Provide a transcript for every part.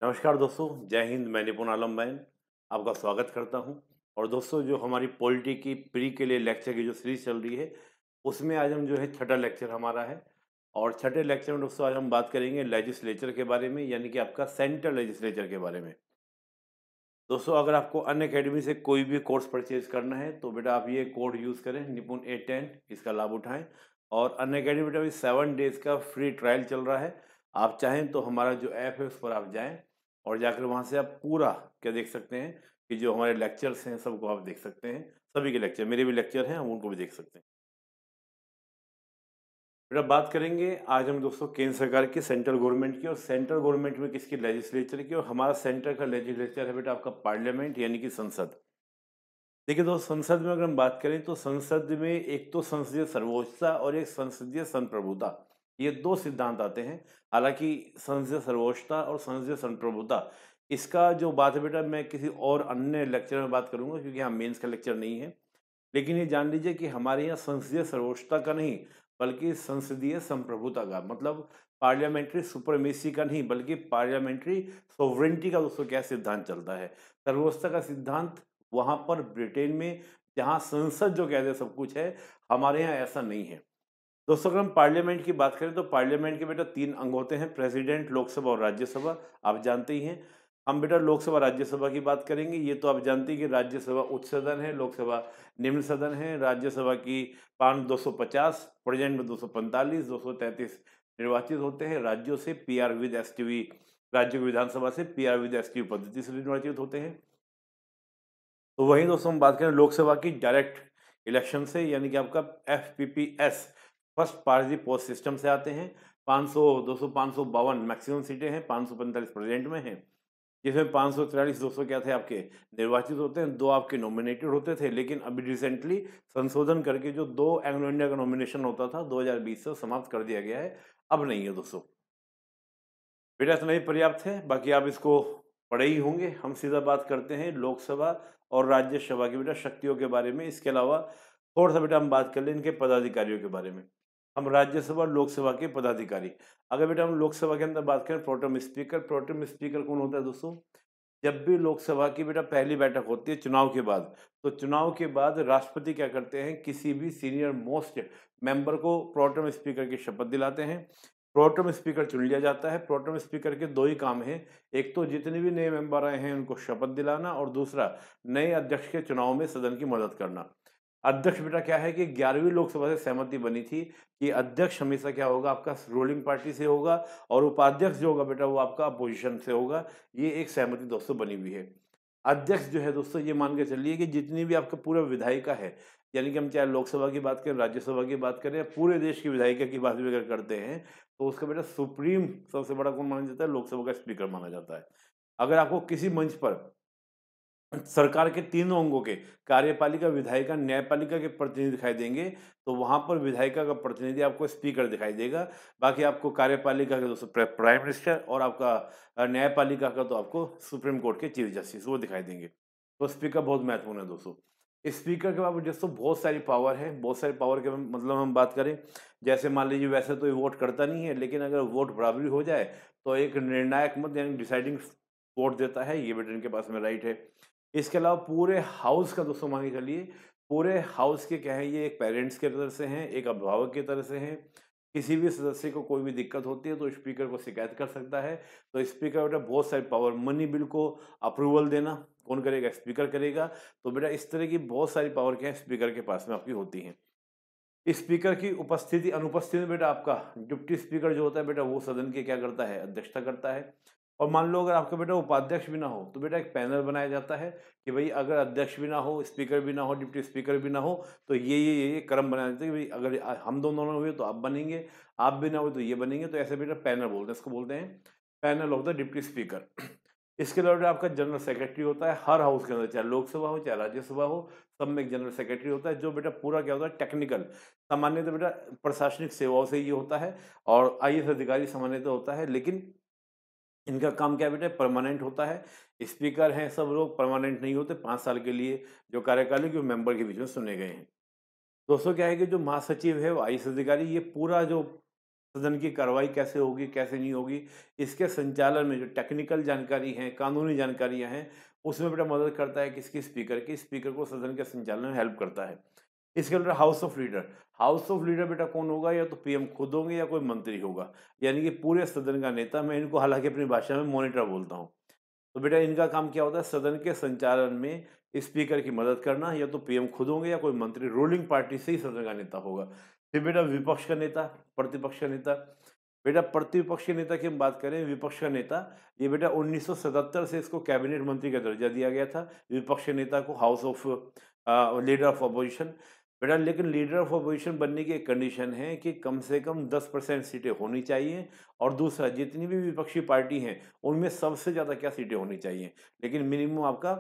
नमस्कार दोस्तों, जय हिंद। मैं निपुण आलम मैन आपका स्वागत करता हूं। और दोस्तों, जो हमारी पॉलिटी की प्री के लिए लेक्चर की जो सीरीज चल रही है, उसमें आज हम जो है छठा लेक्चर हमारा है। और छठे लेक्चर में दोस्तों आज हम बात करेंगे लेजिस्लेचर के बारे में, यानी कि आपका सेंट्रल लेजिस्लेचर के बारे में। दोस्तों, अगर आपको अन्य अकेडमी से कोई भी कोर्स परचेज करना है तो बेटा आप ये कोड यूज़ करें, निपुण A10, इसका लाभ उठाएं। और अन्य अकेडमी बेटा अभी 7 डेज़ का फ्री ट्रायल चल रहा है। आप चाहें तो हमारा जो ऐप है उस पर आप जाएं और जाकर वहाँ से आप पूरा क्या देख सकते हैं कि जो हमारे लेक्चर्स हैं सबको आप देख सकते हैं। सभी के लेक्चर, मेरे भी लेक्चर हैं, हम उनको भी देख सकते हैं। फिर अब बात करेंगे आज हम दोस्तों केंद्र सरकार की, सेंट्रल गवर्नमेंट की, और सेंट्रल गवर्नमेंट में किसकी, लेजिस्लेचर की। और हमारा सेंटर का लेजिस्लेचर है बेटा आपका पार्लियामेंट, यानी कि संसद। देखिए दोस्त, संसद में अगर हम बात करें तो संसद में एक तो संसदीय सर्वोच्चता और एक संसदीय संप्रभुता, ये दो सिद्धांत आते हैं। हालांकि संसदीय सर्वोच्चता और संसदीय संप्रभुता, इसका जो बात है बेटा मैं किसी और अन्य लेक्चर में बात करूंगा, क्योंकि यहाँ मेंस का लेक्चर नहीं है। लेकिन ये जान लीजिए कि हमारे यहाँ संसदीय सर्वोच्चता का नहीं, बल्कि संसदीय संप्रभुता का, मतलब पार्लियामेंट्री सुपरमेसी का नहीं, बल्कि पार्लियामेंट्री सोवरेनिटी का दोस्तों क्या सिद्धांत चलता है। सर्वोच्चता का सिद्धांत वहाँ पर ब्रिटेन में, जहाँ संसद जो कहते हैं सब कुछ है, हमारे यहाँ ऐसा नहीं है। दोस्तों, अगर हम पार्लियामेंट की बात करें तो पार्लियामेंट के बेटा 3 अंग होते हैं, प्रेसिडेंट, लोकसभा और राज्यसभा। आप जानते ही हैं। हम बेटा लोकसभा राज्यसभा की बात करेंगे। ये तो आप जानते हैं कि राज्यसभा उच्च सदन है, लोकसभा निम्न सदन है। राज्यसभा की 250, प्रेजेंट में 245, 233 निर्वाचित होते हैं राज्यों से। पीआर विद एसटीवी, राज्यों की विधानसभा से पीआर विद एसटीवी पद्धति से निर्वाचित होते हैं। तो वहीं दोस्तों हम बात करें लोकसभा की, डायरेक्ट इलेक्शन से, यानी कि आपका FPPS, first party post system से आते हैं। 500 200 552 मैक्सिमम सीटें हैं, 545 प्रेजेंट में हैं, जिसमें 543 200 क्या थे आपके निर्वाचित होते हैं, 2 आपके नॉमिनेटेड होते थे। लेकिन अभी रिसेंटली संशोधन करके जो 2 एंग्लो इंडिया का नॉमिनेशन होता था 2020 से समाप्त कर दिया गया है, अब नहीं है दोस्तों। बेटा इतना ही पर्याप्त है, बाकी आप इसको पढ़े ही होंगे। हम सीधा बात करते हैं लोकसभा और राज्यसभा की बेटा शक्तियों के बारे में। इसके अलावा थोड़ा सा बेटा हम बात कर लें इनके पदाधिकारियों के बारे में। हम राज्यसभा और लोकसभा के पदाधिकारी, अगर बेटा हम लोकसभा के अंदर बात करें, प्रोटेम स्पीकर। प्रोटेम स्पीकर कौन होता है दोस्तों? जब भी लोकसभा की बेटा पहली बैठक होती है चुनाव के बाद, तो चुनाव के बाद राष्ट्रपति क्या करते हैं, किसी भी सीनियर मोस्ट मेंबर को प्रोटेम स्पीकर की शपथ दिलाते हैं। प्रोटेम स्पीकर चुन लिया जाता है। प्रोटेम स्पीकर के 2 ही काम हैं, एक तो जितने भी नए मेंबर आए हैं उनको शपथ दिलाना, और दूसरा नए अध्यक्ष के चुनाव में सदन की मदद करना। अध्यक्ष बेटा क्या है कि 11वीं लोकसभा से सहमति बनी थी कि अध्यक्ष हमेशा क्या होगा, आपका रूलिंग पार्टी से होगा, और उपाध्यक्ष जो होगा बेटा वो आपका अपोजिशन से होगा। ये एक सहमति दोस्तों बनी हुई है। अध्यक्ष जो है दोस्तों, ये मान के चलिए कि जितनी भी आपका पूरा विधायिका है, यानी कि हम चाहे लोकसभा की बात करें, राज्यसभा की बात करें, या पूरे देश की विधायिका की बात भी अगर करते हैं, तो उसका बेटा सुप्रीम सबसे बड़ा कौन माना जाता है? लोकसभा का स्पीकर माना जाता है। अगर आपको किसी मंच पर सरकार के तीनों अंगों के, कार्यपालिका, विधायिका, न्यायपालिका के प्रतिनिधि दिखाई देंगे, तो वहाँ पर विधायिका का प्रतिनिधि आपको स्पीकर दिखाई देगा। बाकी आपको कार्यपालिका का दोस्तों प्राइम मिनिस्टर, और आपका न्यायपालिका का तो आपको सुप्रीम कोर्ट के चीफ जस्टिस वो दिखाई देंगे। तो स्पीकर बहुत महत्वपूर्ण है दोस्तों। स्पीकर के बाद दोस्तों बहुत सारी पावर है। बहुत सारी पावर के मतलब हम बात करें, जैसे मान लीजिए वैसे तो ये वोट करता नहीं है, लेकिन अगर वोट बराबरी हो जाए तो एक निर्णायक मत यानी डिसाइडिंग वोट देता है। ये बेटा इनके पास में राइट है। इसके अलावा पूरे हाउस का दोस्तों मान के चलिए, पूरे हाउस के क्या है, ये एक पेरेंट्स के तरह से हैं, एक अभिभावक की तरह से हैं। किसी भी सदस्य को कोई भी दिक्कत होती है तो स्पीकर को शिकायत कर सकता है। तो स्पीकर बेटा बहुत सारी पावर, मनी बिल को अप्रूवल देना कौन करेगा? स्पीकर करेगा। तो बेटा इस तरह की बहुत सारी पावर क्या है स्पीकर के पास में आपकी होती हैं। स्पीकर की उपस्थिति अनुपस्थिति में बेटा आपका डिप्टी स्पीकर जो होता है बेटा वो सदन की क्या करता है? अध्यक्षता करता है। और मान लो अगर आपका बेटा उपाध्यक्ष भी ना हो तो बेटा एक पैनल बनाया जाता है कि भाई अगर अध्यक्ष भी ना हो, स्पीकर भी ना हो, डिप्टी स्पीकर भी ना हो, तो ये क्रम बनाया जाता है कि भाई अगर हम दोनों ना हुए तो आप बनेंगे, आप भी ना हुए तो ये बनेंगे। तो ऐसे बेटा पैनल बोलते हैं, इसको बोलते हैं panel of the deputy speaker. इसके अलावा आपका जनरल सेक्रेटरी होता है हर हाउस के अंदर, चाहे लोकसभा हो चाहे राज्यसभा हो, सब में एक जनरल सेक्रेटरी होता है जो बेटा पूरा क्या होता है टेक्निकल, सामान्यतः बेटा प्रशासनिक सेवाओं से ये होता है। और आईएएस अधिकारी सामान्यतः होता है, लेकिन इनका काम क्या है बेटा? परमानेंट होता है। स्पीकर हैं सब लोग परमानेंट नहीं होते, 5 साल के लिए जो कार्यकाल है कि वो मेंबर के बीच में चुने गए हैं। दोस्तों क्या है कि जो महासचिव है वो आईएएस अधिकारी, ये पूरा जो सदन की कार्रवाई कैसे होगी, कैसे नहीं होगी, इसके संचालन में जो टेक्निकल जानकारी है, कानूनी जानकारियाँ हैं, उसमें बेटा मदद करता है किसकी, स्पीकर की। स्पीकर को सदन के संचालन में हेल्प करता है। इसके अलावा house of leader, house of leader बेटा कौन होगा, या तो पीएम खुद होंगे या कोई मंत्री होगा, यानी कि पूरे सदन का नेता। मैं इनको हालांकि अपनी भाषा में मॉनिटर बोलता हूँ। तो बेटा इनका काम क्या होता है, सदन के संचालन में स्पीकर की मदद करना, या तो पीएम खुद होंगे या कोई मंत्री, रूलिंग पार्टी से ही सदन का नेता होगा। फिर बेटा विपक्ष का नेता, प्रतिपक्ष का नेता। बेटा प्रतिपक्ष के नेता की हम बात करें, विपक्ष का नेता, ये बेटा 1977 से इसको कैबिनेट मंत्री का दर्जा दिया गया था, विपक्ष के नेता को, house of leader of opposition. बेटा लेकिन लीडर ऑफ अपोजिशन बनने की एक कंडीशन है कि कम से कम 10% सीटें होनी चाहिए, और दूसरा जितनी भी विपक्षी पार्टी हैं उनमें सबसे ज़्यादा क्या सीटें होनी चाहिए, लेकिन मिनिमम आपका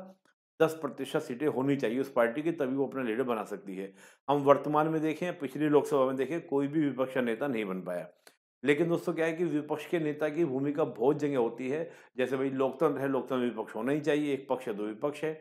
10% सीटें होनी चाहिए उस पार्टी की, तभी वो अपना लीडर बना सकती है। हम वर्तमान में देखें, पिछली लोकसभा में देखें, कोई भी विपक्ष का नेता नहीं बन पाया। लेकिन दोस्तों क्या है कि विपक्ष के नेता की भूमिका बहुत जगह होती है, जैसे भाई लोकतंत्र है, लोकतंत्र में विपक्ष होना ही चाहिए, एक पक्ष है दो विपक्ष है,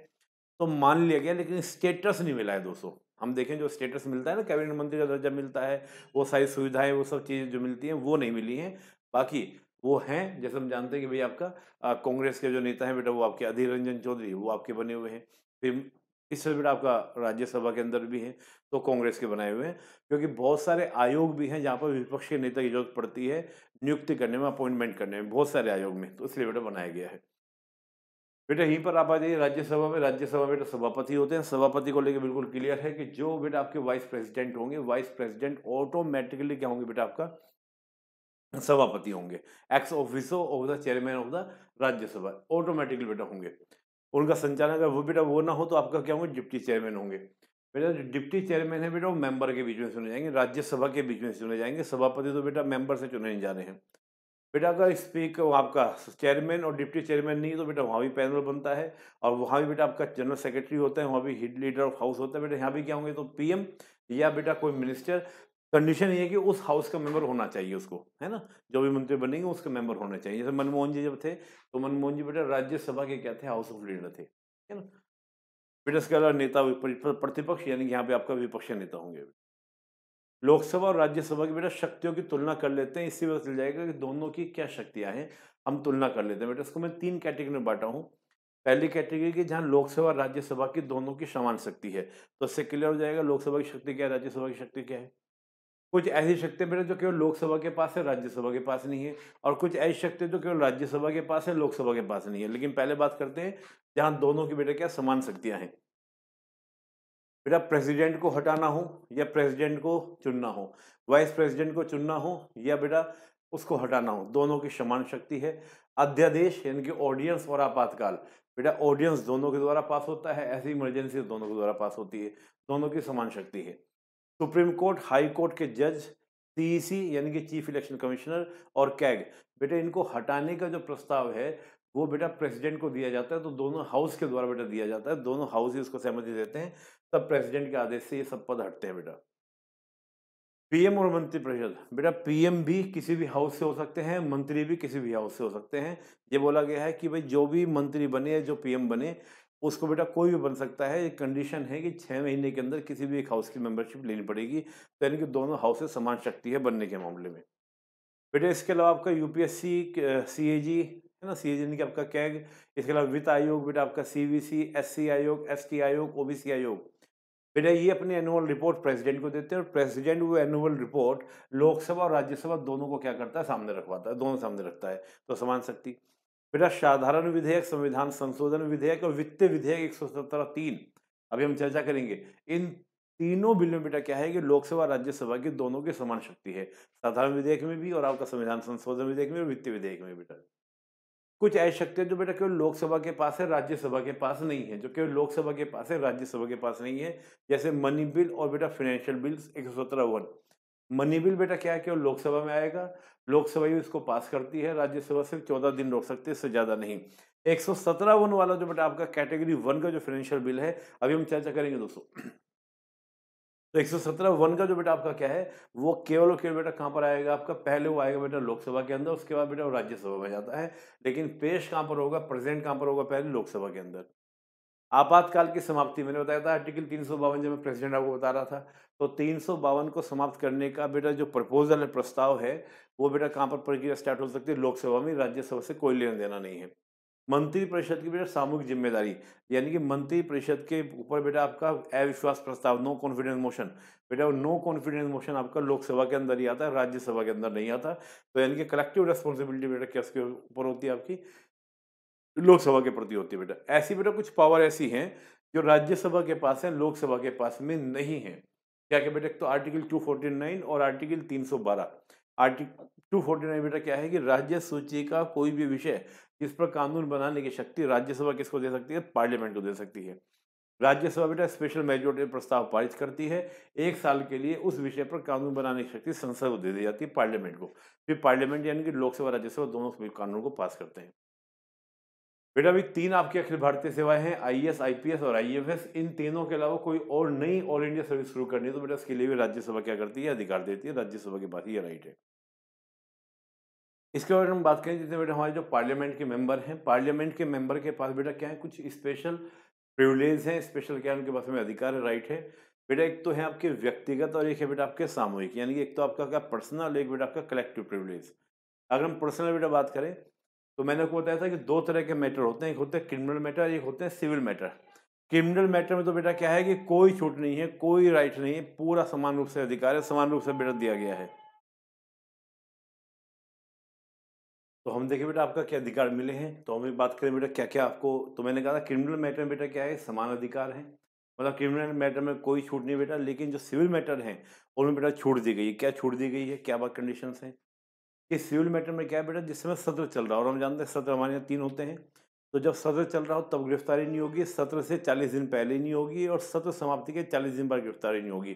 तो मान लिया गया, लेकिन स्टेटस नहीं मिला है दोस्तों। हम देखें जो स्टेटस मिलता है ना, कैबिनेट मंत्री का दर्जा मिलता है, वो सारी सुविधाएं, वो सब चीज़ें जो मिलती हैं वो नहीं मिली हैं। बाकी वो हैं, जैसे हम जानते हैं कि भाई आपका कांग्रेस के जो नेता हैं बेटा, वो आपके अधीर रंजन चौधरी, वो आपके बने हुए हैं। फिर इससे बेटा आपका राज्यसभा के अंदर भी हैं, तो कांग्रेस के बनाए हुए हैं, क्योंकि बहुत सारे आयोग भी हैं जहाँ पर विपक्ष के नेता की जरूरत पड़ती है नियुक्ति करने में, अपॉइंटमेंट करने में, बहुत सारे आयोग में, तो इसलिए बेटा बनाया गया है। बेटा यहीं पर आप आ जाइए राज्यसभा में। राज्यसभा बेटा सभापति होते हैं। सभापति को लेकर बिल्कुल क्लियर है कि जो बेटा आपके वाइस प्रेसिडेंट होंगे, वाइस प्रेसिडेंट ऑटोमेटिकली क्या होंगे बेटा, आपका सभापति होंगे, x officio of the chairman of the Rajya Sabha, automatically बेटा होंगे। उनका संचालन अगर वो बेटा वो ना हो तो आपका क्या होंगे, डिप्टी चेयरमैन होंगे। बेटा जो डिप्टी चेयरमैन है बेटा, वो मेंबर के बीच में चुने जाएंगे, राज्यसभा के बीच में चुने जाएंगे। सभापति तो बेटा मेंबर से चुने नहीं जा रहे हैं। बेटा अगर स्पीकर आपका चेयरमैन और डिप्टी चेयरमैन नहीं, तो बेटा वहाँ भी पैनल बनता है, और वहाँ भी बेटा आपका जनरल सेक्रेटरी होता है, वहाँ भी हेड लीडर ऑफ हाउस होता है। बेटा यहाँ भी क्या होंगे, तो पीएम या बेटा कोई मिनिस्टर। कंडीशन ये है कि उस हाउस का मेंबर होना चाहिए उसको, है ना, जो भी मंत्री बनेंगे उसके मेंबर होने चाहिए। जैसे मनमोहन जी जब थे, तो मनमोहन जी बेटा राज्यसभा के क्या थे, हाउस ऑफ लीडर थे, है ना। बेटा इसके अलावा नेता प्रतिपक्ष, यानी कि यहाँ पे आपका विपक्ष नेता होंगे। लोकसभा और राज्यसभा की बेटा शक्तियों की तुलना कर लेते हैं, इससे पता चल जाएगा कि दोनों की क्या शक्तियां हैं। हम तुलना कर लेते हैं बेटा, इसको मैं 3 कैटेगरी में बांटा हूँ। पहली कैटेगरी की जहाँ लोकसभा और राज्यसभा की दोनों की समान शक्ति है, तो इससे क्लियर हो जाएगा लोकसभा की शक्ति क्या है, राज्यसभा की शक्ति क्या है। कुछ ऐसी शक्तियां बेटा जो केवल लोकसभा के पास है, राज्यसभा के पास नहीं है, और कुछ ऐसी शक्तियां जो केवल राज्यसभा के पास है, लोकसभा के पास नहीं है। लेकिन पहले बात करते हैं जहाँ दोनों की बेटा क्या समान शक्तियां हैं। बेटा प्रेसिडेंट को हटाना हो या प्रेसिडेंट को चुनना हो, वाइस प्रेसिडेंट को चुनना हो या बेटा उसको हटाना हो, दोनों की समान शक्ति है। अध्यादेश यानी कि ऑर्डिनेंस और आपातकाल, बेटा ऑर्डिनेंस दोनों के द्वारा पास होता है, ऐसी इमरजेंसी दोनों के द्वारा पास होती है, दोनों की समान शक्ति है। सुप्रीम कोर्ट, हाई कोर्ट के जज, सीईसी यानी कि चीफ इलेक्शन कमिश्नर, और कैग, बेटा इनको हटाने का जो प्रस्ताव है वो बेटा प्रेसिडेंट को दिया जाता है, तो दोनों हाउस के द्वारा बेटा दिया जाता है, दोनों हाउस इसको सहमति देते हैं, तब प्रेसिडेंट के आदेश से ये सब पद हटते हैं बेटा। पीएम और मंत्रिपरिषद, बेटा पीएम भी किसी भी हाउस से हो सकते हैं, मंत्री भी किसी भी हाउस से हो सकते हैं। ये बोला गया है कि भाई जो भी मंत्री बने या जो पीएम बने उसको बेटा कोई भी बन सकता है। एक कंडीशन है कि 6 महीने के अंदर किसी भी एक हाउस की मेंबरशिप लेनी पड़ेगी, तो यानी कि दोनों हाउस से समान शक्ति है बनने के मामले में। बेटा इसके अलावा आपका यूपीएससी, सीएजी है ना, सीएजी यानी कि आपका कैग, इसके अलावा वित्त आयोग बेटा आपका सीवीसी, एससी आयोग, एसटी आयोग, ओबीसी आयोग, बेटा ये अपनी एनुअल रिपोर्ट प्रेसिडेंट को देते हैं, और प्रेसिडेंट वो एनुअल रिपोर्ट लोकसभा और राज्यसभा दोनों को क्या करता है, सामने रखवाता है, दोनों सामने रखता है, तो समान शक्ति। बेटा साधारण विधेयक, संविधान संशोधन विधेयक और वित्तीय विधेयक 117(3), अभी हम चर्चा करेंगे। इन तीनों बिल में बेटा क्या है कि लोकसभा राज्यसभा की दोनों की समान शक्ति है, साधारण विधेयक में भी और आपका संविधान संशोधन विधेयक में और वित्तीय विधेयक में बेटा। कुछ ऐसी शक्तियां जो बेटा केवल लोकसभा के पास है, राज्यसभा के पास नहीं है, जो केवल लोकसभा के पास है, राज्यसभा के पास नहीं है, जैसे मनी बिल और बेटा फाइनेंशियल बिल्स 117(1). मनी बिल बेटा क्या है, केवल लोकसभा में आएगा, लोकसभा ही इसको पास करती है, राज्यसभा सिर्फ 14 दिन रोक सकती है, इससे ज्यादा नहीं। 117(1) वाला जो बेटा आपका कैटेगरी 1 का जो फाइनेंशियल बिल है, अभी हम चर्चा करेंगे दोस्तों। तो 117(1) का जो बेटा आपका क्या है, वो केवल और केवल बेटा कहाँ पर आएगा आपका, पहले वो आएगा बेटा लोकसभा के अंदर, उसके बाद बेटा वो राज्यसभा में जाता है, लेकिन पेश कहाँ पर होगा, प्रेजेंट कहाँ पर होगा, पहले लोकसभा के अंदर। आपातकाल की समाप्ति मैंने बताया था आर्टिकल 352 जब मैं प्रेसिडेंट आपको बता रहा था, तो 352 को समाप्त करने का बेटा जो प्रपोज़ल है, प्रस्ताव है, वो बेटा कहाँ पर प्रक्रिया स्टार्ट हो सकती है? लोकसभा में, राज्यसभा से कोई लेना-देना नहीं है। मंत्रिपरिषद की बेटा सामूहिक ज़िम्मेदारी, यानी कि मंत्रिपरिषद के ऊपर बेटा आपका अविश्वास प्रस्ताव, नो कॉन्फिडेंस मोशन, बेटा वो नो कॉन्फिडेंस मोशन आपका लोकसभा के अंदर ही आता है, राज्यसभा के अंदर नहीं आता। तो यानी कि कलेक्टिव रिस्पॉन्सिबिलिटी बेटा किसके ऊपर होती है आपकी? लोकसभा के प्रति होती है बेटा। ऐसी बेटा कुछ पावर ऐसी हैं, जो राज्यसभा के पास है, लोकसभा के पास में नहीं है। क्या-क्या बेटा? एक तो आर्टिकल 249 और आर्टिकल 312। आर्टिकल 249 बेटा क्या है कि राज्य सूची का कोई भी विषय जिस पर कानून बनाने की शक्ति राज्यसभा किसको दे सकती है? पार्लियामेंट को दे सकती है। राज्यसभा बेटा स्पेशल मेजॉरिटी प्रस्ताव पारित करती है। 1 साल के लिए उस विषय पर कानून बनाने की शक्ति संसद को दे दी जाती है, पार्लियामेंट को। फिर पार्लियामेंट यानी कि लोकसभा, राज्यसभा दोनों कानून को पास करते हैं। बेटा अभी 3 आपकी अखिल भारतीय सेवाएँ हैं, आईएएस, आईपीएस और आईएफएस। इन तीनों के अलावा कोई और नई ऑल इंडिया सर्विस शुरू करनी है तो बेटा इसके लिए भी राज्यसभा क्या करती है? अधिकार देती है, राज्यसभा के पास ही ये राइट है। इसके बाद हम बात करें जितने बेटा हमारे जो पार्लियामेंट के मेंबर हैं, पार्लियामेंट के मेंबर के पास बेटा क्या है? कुछ स्पेशल प्रिविलेज हैं, स्पेशल क्या है उनके पास में अधिकार है, राइट है। बेटा एक तो है आपके व्यक्तिगत और एक है बेटा आपके सामूहिक, यानी कि एक तो आपका क्या पर्सनल, एक बेटा आपका कलेक्टिव प्रिविलेज। अगर हम पर्सनल बेटा बात करें तो मैंने आपको बताया था कि 2 तरह के मैटर होते हैं, एक होते हैं क्रिमिनल मैटर, एक होते हैं सिविल मैटर। क्रिमिनल मैटर में तो बेटा क्या है कि कोई छूट नहीं है, कोई राइट नहीं है, पूरा समान रूप से अधिकार है, समान रूप से बेटा दिया गया है। तो हम देखिए बेटा आपका क्या अधिकार मिले हैं, तो हमें बात करें बेटा क्या-क्या आपको, तो मैंने कहा था क्रिमिनल मैटर में बेटा क्या है? समान अधिकार है। मतलब क्रिमिनल मैटर में कोई छूट नहीं बेटा, लेकिन जो सिविल मैटर हैं, उनमें बेटा छूट दी गई है। क्या छूट दी गई है? क्या बात कंडीशंस हैं? कि सिविल मैटर में क्या है बेटा, जिस समय सत्र चल रहा हो और हम जानते हैं सत्र हमारे यहाँ 3 होते हैं। तो जब सत्र चल रहा हो तब गिरफ्तारी नहीं होगी, सत्र से 40 दिन पहले नहीं होगी और सत्र समाप्ति के 40 दिन बाद गिरफ्तारी नहीं होगी।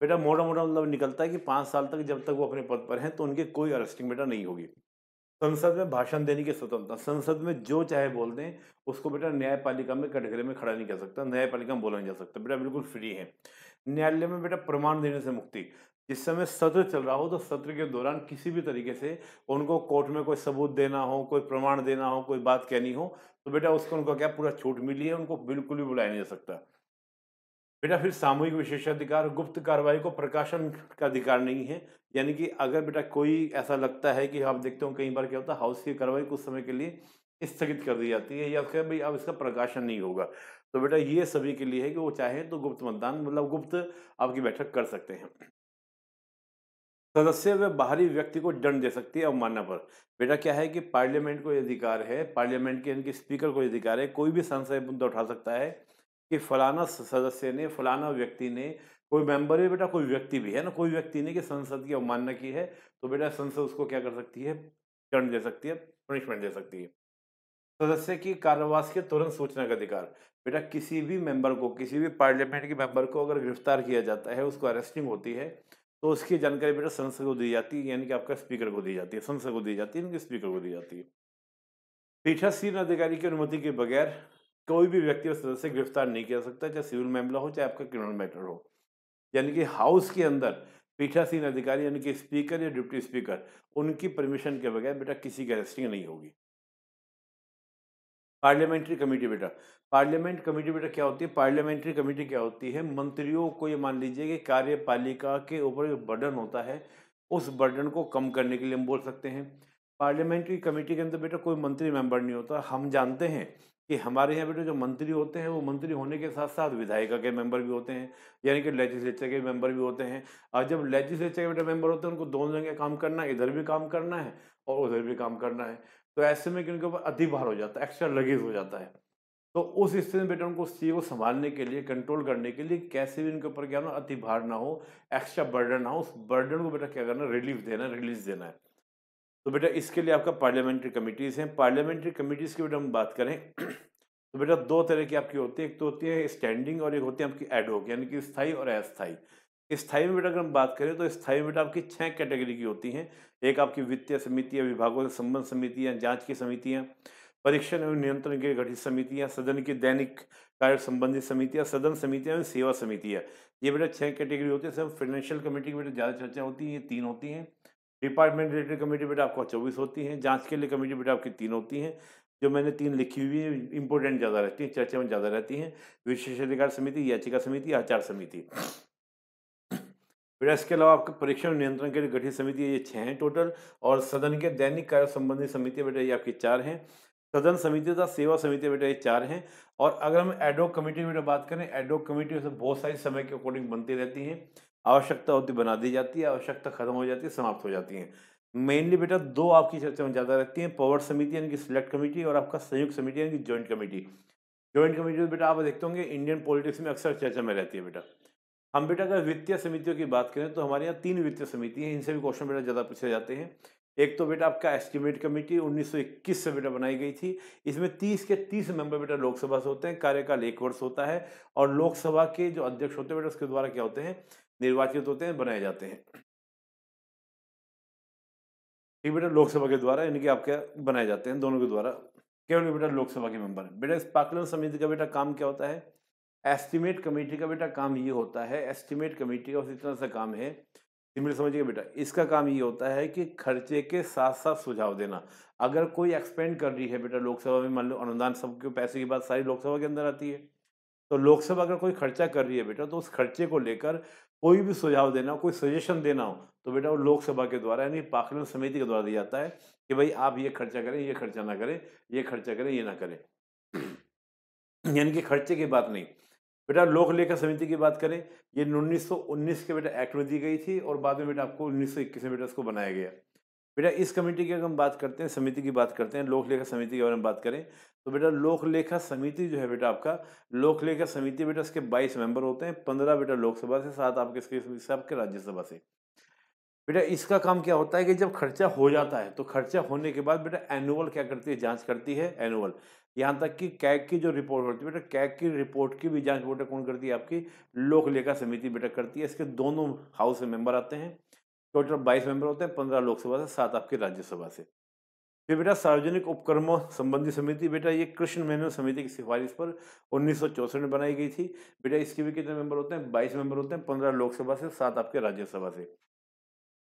बेटा मोटा-मोटा मतलब निकलता है कि 5 साल तक जब तक वो अपने पद पर हैं तो उनकी कोई अरेस्टिंग बेटा नहीं होगी। संसद में भाषण देने की स्वतंत्रता, संसद में जो चाहे बोल दें, उसको बेटा न्यायपालिका में कटघरे में खड़ा नहीं कर सकता, न्यायपालिका में बोला नहीं जा सकता, बेटा बिल्कुल फ्री है। न्यायालय में बेटा प्रमाण देने से मुक्ति, जिस समय सत्र चल रहा हो तो सत्र के दौरान किसी भी तरीके से उनको कोर्ट में कोई सबूत देना हो, कोई प्रमाण देना हो, कोई बात कहनी हो, तो बेटा उसको उनको क्या पूरा छूट मिली है, उनको बिल्कुल भी बुलाया नहीं जा सकता। बेटा फिर सामूहिक विशेषाधिकार, गुप्त कार्रवाई को प्रकाशन का अधिकार नहीं है। यानी कि अगर बेटा कोई ऐसा लगता है कि आप देखते हो कई बार क्या होता है, हाउस की कार्रवाई कुछ समय के लिए स्थगित कर दी जाती है या फिर भाई अब इसका प्रकाशन नहीं होगा। तो बेटा ये सभी के लिए है कि वो चाहे तो गुप्त मतदान मतलब गुप्त आपकी बैठक कर सकते हैं। सदस्य व बाहरी व्यक्ति को दंड दे सकती है अवमानना पर। बेटा क्या है कि पार्लियामेंट को ये अधिकार है, पार्लियामेंट के इनके स्पीकर को ये अधिकार है, कोई भी सांसद ये मुद्दा उठा सकता है कि फलाना सदस्य ने, फलाना व्यक्ति ने, कोई मेंबर है बेटा, कोई व्यक्ति भी है ना, कोई व्यक्ति ने कि संसद की अवमानना की है, तो बेटा संसद उसको क्या कर सकती है? दंड दे सकती है, पनिशमेंट दे सकती है। सदस्य की कारावास के तुरंत सूचना का अधिकार। बेटा किसी भी मेंबर को, किसी भी पार्लियामेंट के मेंबर को अगर गिरफ्तार किया जाता है, उसको अरेस्टिंग होती है, तो उसकी जानकारी बेटा संसद को दी जाती है, यानी कि आपका स्पीकर को दी जाती है, संसद को दी जाती है, इनके स्पीकर को दी जाती है। पीठासीन अधिकारी की अनुमति के बगैर कोई भी व्यक्ति और सदस्य गिरफ्तार नहीं किया जा सकता, चाहे सिविल मामला हो, चाहे आपका क्रिमिनल मैटर हो। यानी कि हाउस के अंदर पीठासीन अधिकारी यानी कि स्पीकर या डिप्टी स्पीकर, उनकी परमिशन के बगैर बेटा किसी की अरेस्टिंग नहीं होगी। पार्लियामेंट्री कमेटी बेटा, पार्लियामेंट कमेटी बेटा क्या होती है? पार्लियामेंट्री कमेटी क्या होती है? मंत्रियों को ये मान लीजिए कि कार्यपालिका के ऊपर जो बर्डन होता है, उस बर्डन को कम करने के लिए हम बोल सकते हैं। पार्लियामेंट्री कमेटी के अंदर बेटा कोई मंत्री मेंबर नहीं होता। हम जानते हैं कि हमारे यहाँ बेटा जो मंत्री होते हैं, वो मंत्री होने के साथ-साथ विधायिका के मेंबर भी होते हैं, यानी कि लेजिस्लेचर के मेंबर भी होते हैं। और जब लेजिस्लेचर के बेटा मेंबर होते हैं, उनको दोनों जगह काम करना है, इधर भी काम करना है और उधर भी काम करना है। तो ऐसे में कि उनके ऊपर अति भार हो जाता है, एक्स्ट्रा लगेज हो जाता है। तो उस स्थिति में बेटा उनको उस चीज़ को सँभालने के लिए, कंट्रोल करने के लिए कैसे भी उनके ऊपर क्या ना अति भार ना हो, एक्स्ट्रा बर्डन ना हो, उस बर्डन को बेटा क्या करना है? रिलीफ़ देना है, रिलीज़ देना है। तो बेटा इसके लिए आपका पार्लियामेंट्री कमिटीज़ हैं। पार्लियामेंट्री कमिटीज़ की बेटा हम बात करें तो बेटा 2 तरह की आपकी होती है, एक तो होती है स्टैंडिंग और एक होती है आपकी एड हॉक, यानी कि स्थायी और अस्थायी। स्थायी में बेटा अगर हम बात करें तो स्थायी में बेटा आपकी 6 कैटेगरी की होती हैं। एक आपकी वित्तीय समितियाँ, विभागों से संबंध समितियाँ, जाँच की समितियाँ, परीक्षण एवं नियंत्रण के गठित समितियाँ, सदन की दैनिक कार्य संबंधित समितियाँ, सदन समितियाँ एवं सेवा समितियाँ। ये बेटा 6 कैटेगरी होती है। सब फाइनेंशियल कमेटी की बेटा ज़्यादा चर्चा होती है, ये 3 होती हैं। डिपार्टमेंट रिलेटेड कमेटी बेटा आपको 24 होती हैं। जांच के लिए कमेटी बेटा आपकी 3 होती हैं, जो मैंने 3 लिखी हुई है, इंपॉर्टेंट ज़्यादा रहती हैं, चर्चा में ज़्यादा रहती हैं। विशेषाधिकार समिति, याचिका समिति, आचार समिति। बेटा इसके अलावा आपके परीक्षण और नियंत्रण के लिए गठित समिति ये 6 हैं टोटल, और सदन के दैनिक कार्य संबंधी समिति बेटा ये आपकी 4 हैं। सदन समिति तथा सेवा समिति बेटा ये 4 हैं। और अगर हम एडहॉक कमेटी की बेटा बात करें, एडहॉक कमेटी से बहुत सारी समय के अकॉर्डिंग बनती रहती हैं। आवश्यकता होती बना दी जाती है, आवश्यकता खत्म हो जाती है, समाप्त हो जाती है। मेनली बेटा 2 आपकी चर्चा में ज़्यादा रहती हैं, पावर समिति यानी कि सिलेक्ट कमेटी, और आपका संयुक्त समिति यानी कि जॉइंट कमेटी। जॉइंट कमेटी में बेटा आप देखते होंगे इंडियन पॉलिटिक्स में अक्सर चर्चा में रहती है बेटा। हम बेटा अगर वित्तीय समितियों की बात करें तो हमारे यहाँ 3 वित्तीय समिति हैं, इनसे भी क्वेश्चन बेटा ज़्यादा पूछे जाते हैं। एक तो बेटा आपका एस्टीमेट कमेटी 1921 से बेटा बनाई गई थी। इसमें 30 के 30 मेंबर बेटा लोकसभा से होते हैं, कार्यकाल 1 वर्ष होता है, और लोकसभा के जो अध्यक्ष होते हैं बेटा उसके द्वारा क्या होते हैं, निर्वाचित होते हैं, बनाए जाते हैं। ठीक बेटा, लोकसभा के द्वारा यानी कि आपके बनाए जाते हैं, दोनों के द्वारा, केवल बेटा लोकसभा के मेंबर। बेटा इस पाकलन समिति का बेटा काम क्या होता है, एस्टीमेट कमेटी का बेटा काम ये होता है, एस्टीमेट कमेटी का उसी तरह से काम है, सिंपल समझिएगा बेटा, इसका काम ये होता है कि खर्चे के साथ साथ सुझाव देना। अगर कोई एक्सपेंड कर रही है बेटा लोकसभा में, मान लो अनुदान, सबके पैसे की बात सारी लोकसभा के अंदर आती है, तो लोकसभा अगर कोई खर्चा कर रही है बेटा, तो उस खर्चे को लेकर कोई भी सुझाव देना हो, कोई सजेशन देना हो, तो बेटा वो लोकसभा के द्वारा यानी पाकलन समिति के द्वारा दिया जाता है कि भाई आप ये खर्चा करें, ये खर्चा ना करें, ये खर्चा करें, ये ना करें। यानी कि खर्चे की बात नहीं। बेटा लोक लेखा समिति की बात करें, ये 1919 के बेटा एक्ट में दी गई थी, और बाद में बेटा आपको 1921 में बेटा इसको बनाया गया। बेटा इस कमेटी की अगर हम बात करते हैं, समिति की बात करते हैं, लोक लेखा समिति के बारे में बात करें, तो बेटा लोक लेखा समिति जो है बेटा आपका, लोक लेखा समिति बेटा इसके 22 मेंबर होते हैं, 15 बेटा लोकसभा से, 7 आपके राज्यसभा से। बेटा इसका काम क्या होता है कि जब खर्चा हो जाता है, तो खर्चा होने के बाद बेटा एनुअल क्या करती है, जांच करती है, एनुअल। यहाँ तक कि कैग की जो रिपोर्ट होती है बेटा, कैग की रिपोर्ट की भी जांच बेटा कौन करती है, आपकी लोक लेखा समिति बेटा करती है। इसके दोनों हाउस से मेंबर आते हैं, टोटल 22 मेंबर होते हैं, 15 लोकसभा से, 7 आपकी राज्यसभा से। फिर बेटा सार्वजनिक उपक्रमों संबंधी समिति, बेटा ये कृष्ण मेनन समिति की सिफारिश पर 1964 में बनाई गई थी। बेटा इसके भी कितने मेंबर होते हैं, 22 मेंबर होते हैं, 15 लोकसभा से, 7 आपके राज्यसभा से।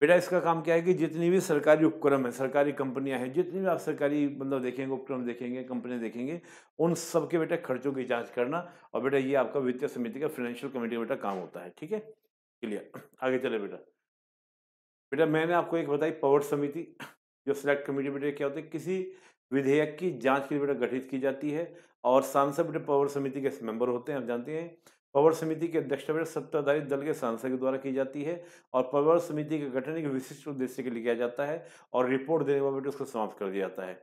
बेटा इसका काम क्या है कि जितनी भी सरकारी उपक्रम है, सरकारी कंपनियां हैं, जितनी भी आप सरकारी मतलब देखेंगे, उपक्रम देखेंगे, कंपनियां देखेंगे, उन सबके बेटा खर्चों की जांच करना, और बेटा ये आपका वित्तीय समिति का, फाइनेंशियल कमेटी का बेटा काम होता है। ठीक है, क्लियर। आगे चले बेटा। बेटा मैंने आपको एक बताई पावर समिति, जो सिलेक्ट कमेटी बेटा क्या होती है, किसी विधेयक की जांच के लिए बेटा गठित की जाती है, और सांसद बेटा पावर समिति के मेंबर होते हैं, आप जानते हैं। पावर समिति की अध्यक्षता बेटा सत्ताधारी दल के सांसद के द्वारा की जाती है, और पावर समिति का गठन एक विशिष्ट उद्देश्य के लिए किया जाता है, और रिपोर्ट देने के बाद बेटा उसको समाप्त कर दिया जाता है।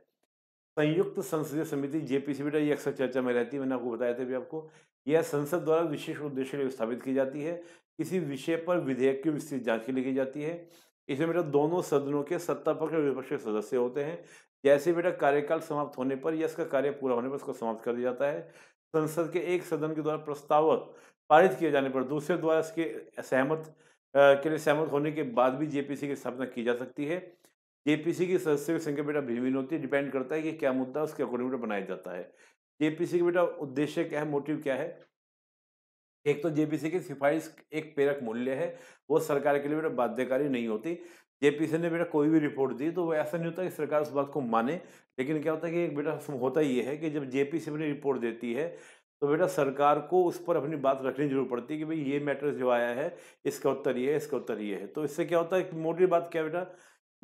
संयुक्त संसदीय समिति जेपीसी बेटा ये अक्सर चर्चा में रहती है, मैंने आपको बताया था भी आपको। यह संसद द्वारा विशेष उद्देश्य के लिए स्थापित की जाती है, किसी विषय पर विधेयक की विस्तृत जांच के लिए की जाती है। इसमें बेटा दोनों सदनों के सत्ता पक्ष और विपक्ष के सदस्य होते हैं। जैसे बेटा कार्यकाल समाप्त होने पर या इसका कार्य पूरा होने पर उसको समाप्त कर दिया जाता है। संसद के एक सदन के द्वारा प्रस्ताव पारित किए जाने पर दूसरे द्वारा इसके के लिए सहमत होने के बाद भी जेपीसी की स्थापना की जा सकती है। जेपीसी की सदस्यों की संख्या बेटा भिन्न भिन्न होती है, डिपेंड करता है कि क्या मुद्दा उसके अकॉर्डिंग बेटा बनाया जाता है। जेपीसी का बेटा उद्देश्य क्या है, मोटिव क्या है। एक तो जेपीसी की सिफारिश एक प्रेरक मूल्य है, वो सरकार के लिए बेटा बाध्यकारी नहीं होती। जेपीसी ने बेटा कोई भी रिपोर्ट दी तो वो ऐसा नहीं होता कि सरकार उस बात को माने, लेकिन क्या होता है कि एक बेटा होता ये है कि जब जेपीसी अपनी रिपोर्ट देती है, तो बेटा सरकार को उस पर अपनी बात रखनी जरूर पड़ती है कि भाई ये मैटर जो आया है, इसका उत्तर ये है, इसका उत्तर ये है। तो इससे क्या होता है, मोटी बात क्या है बेटा,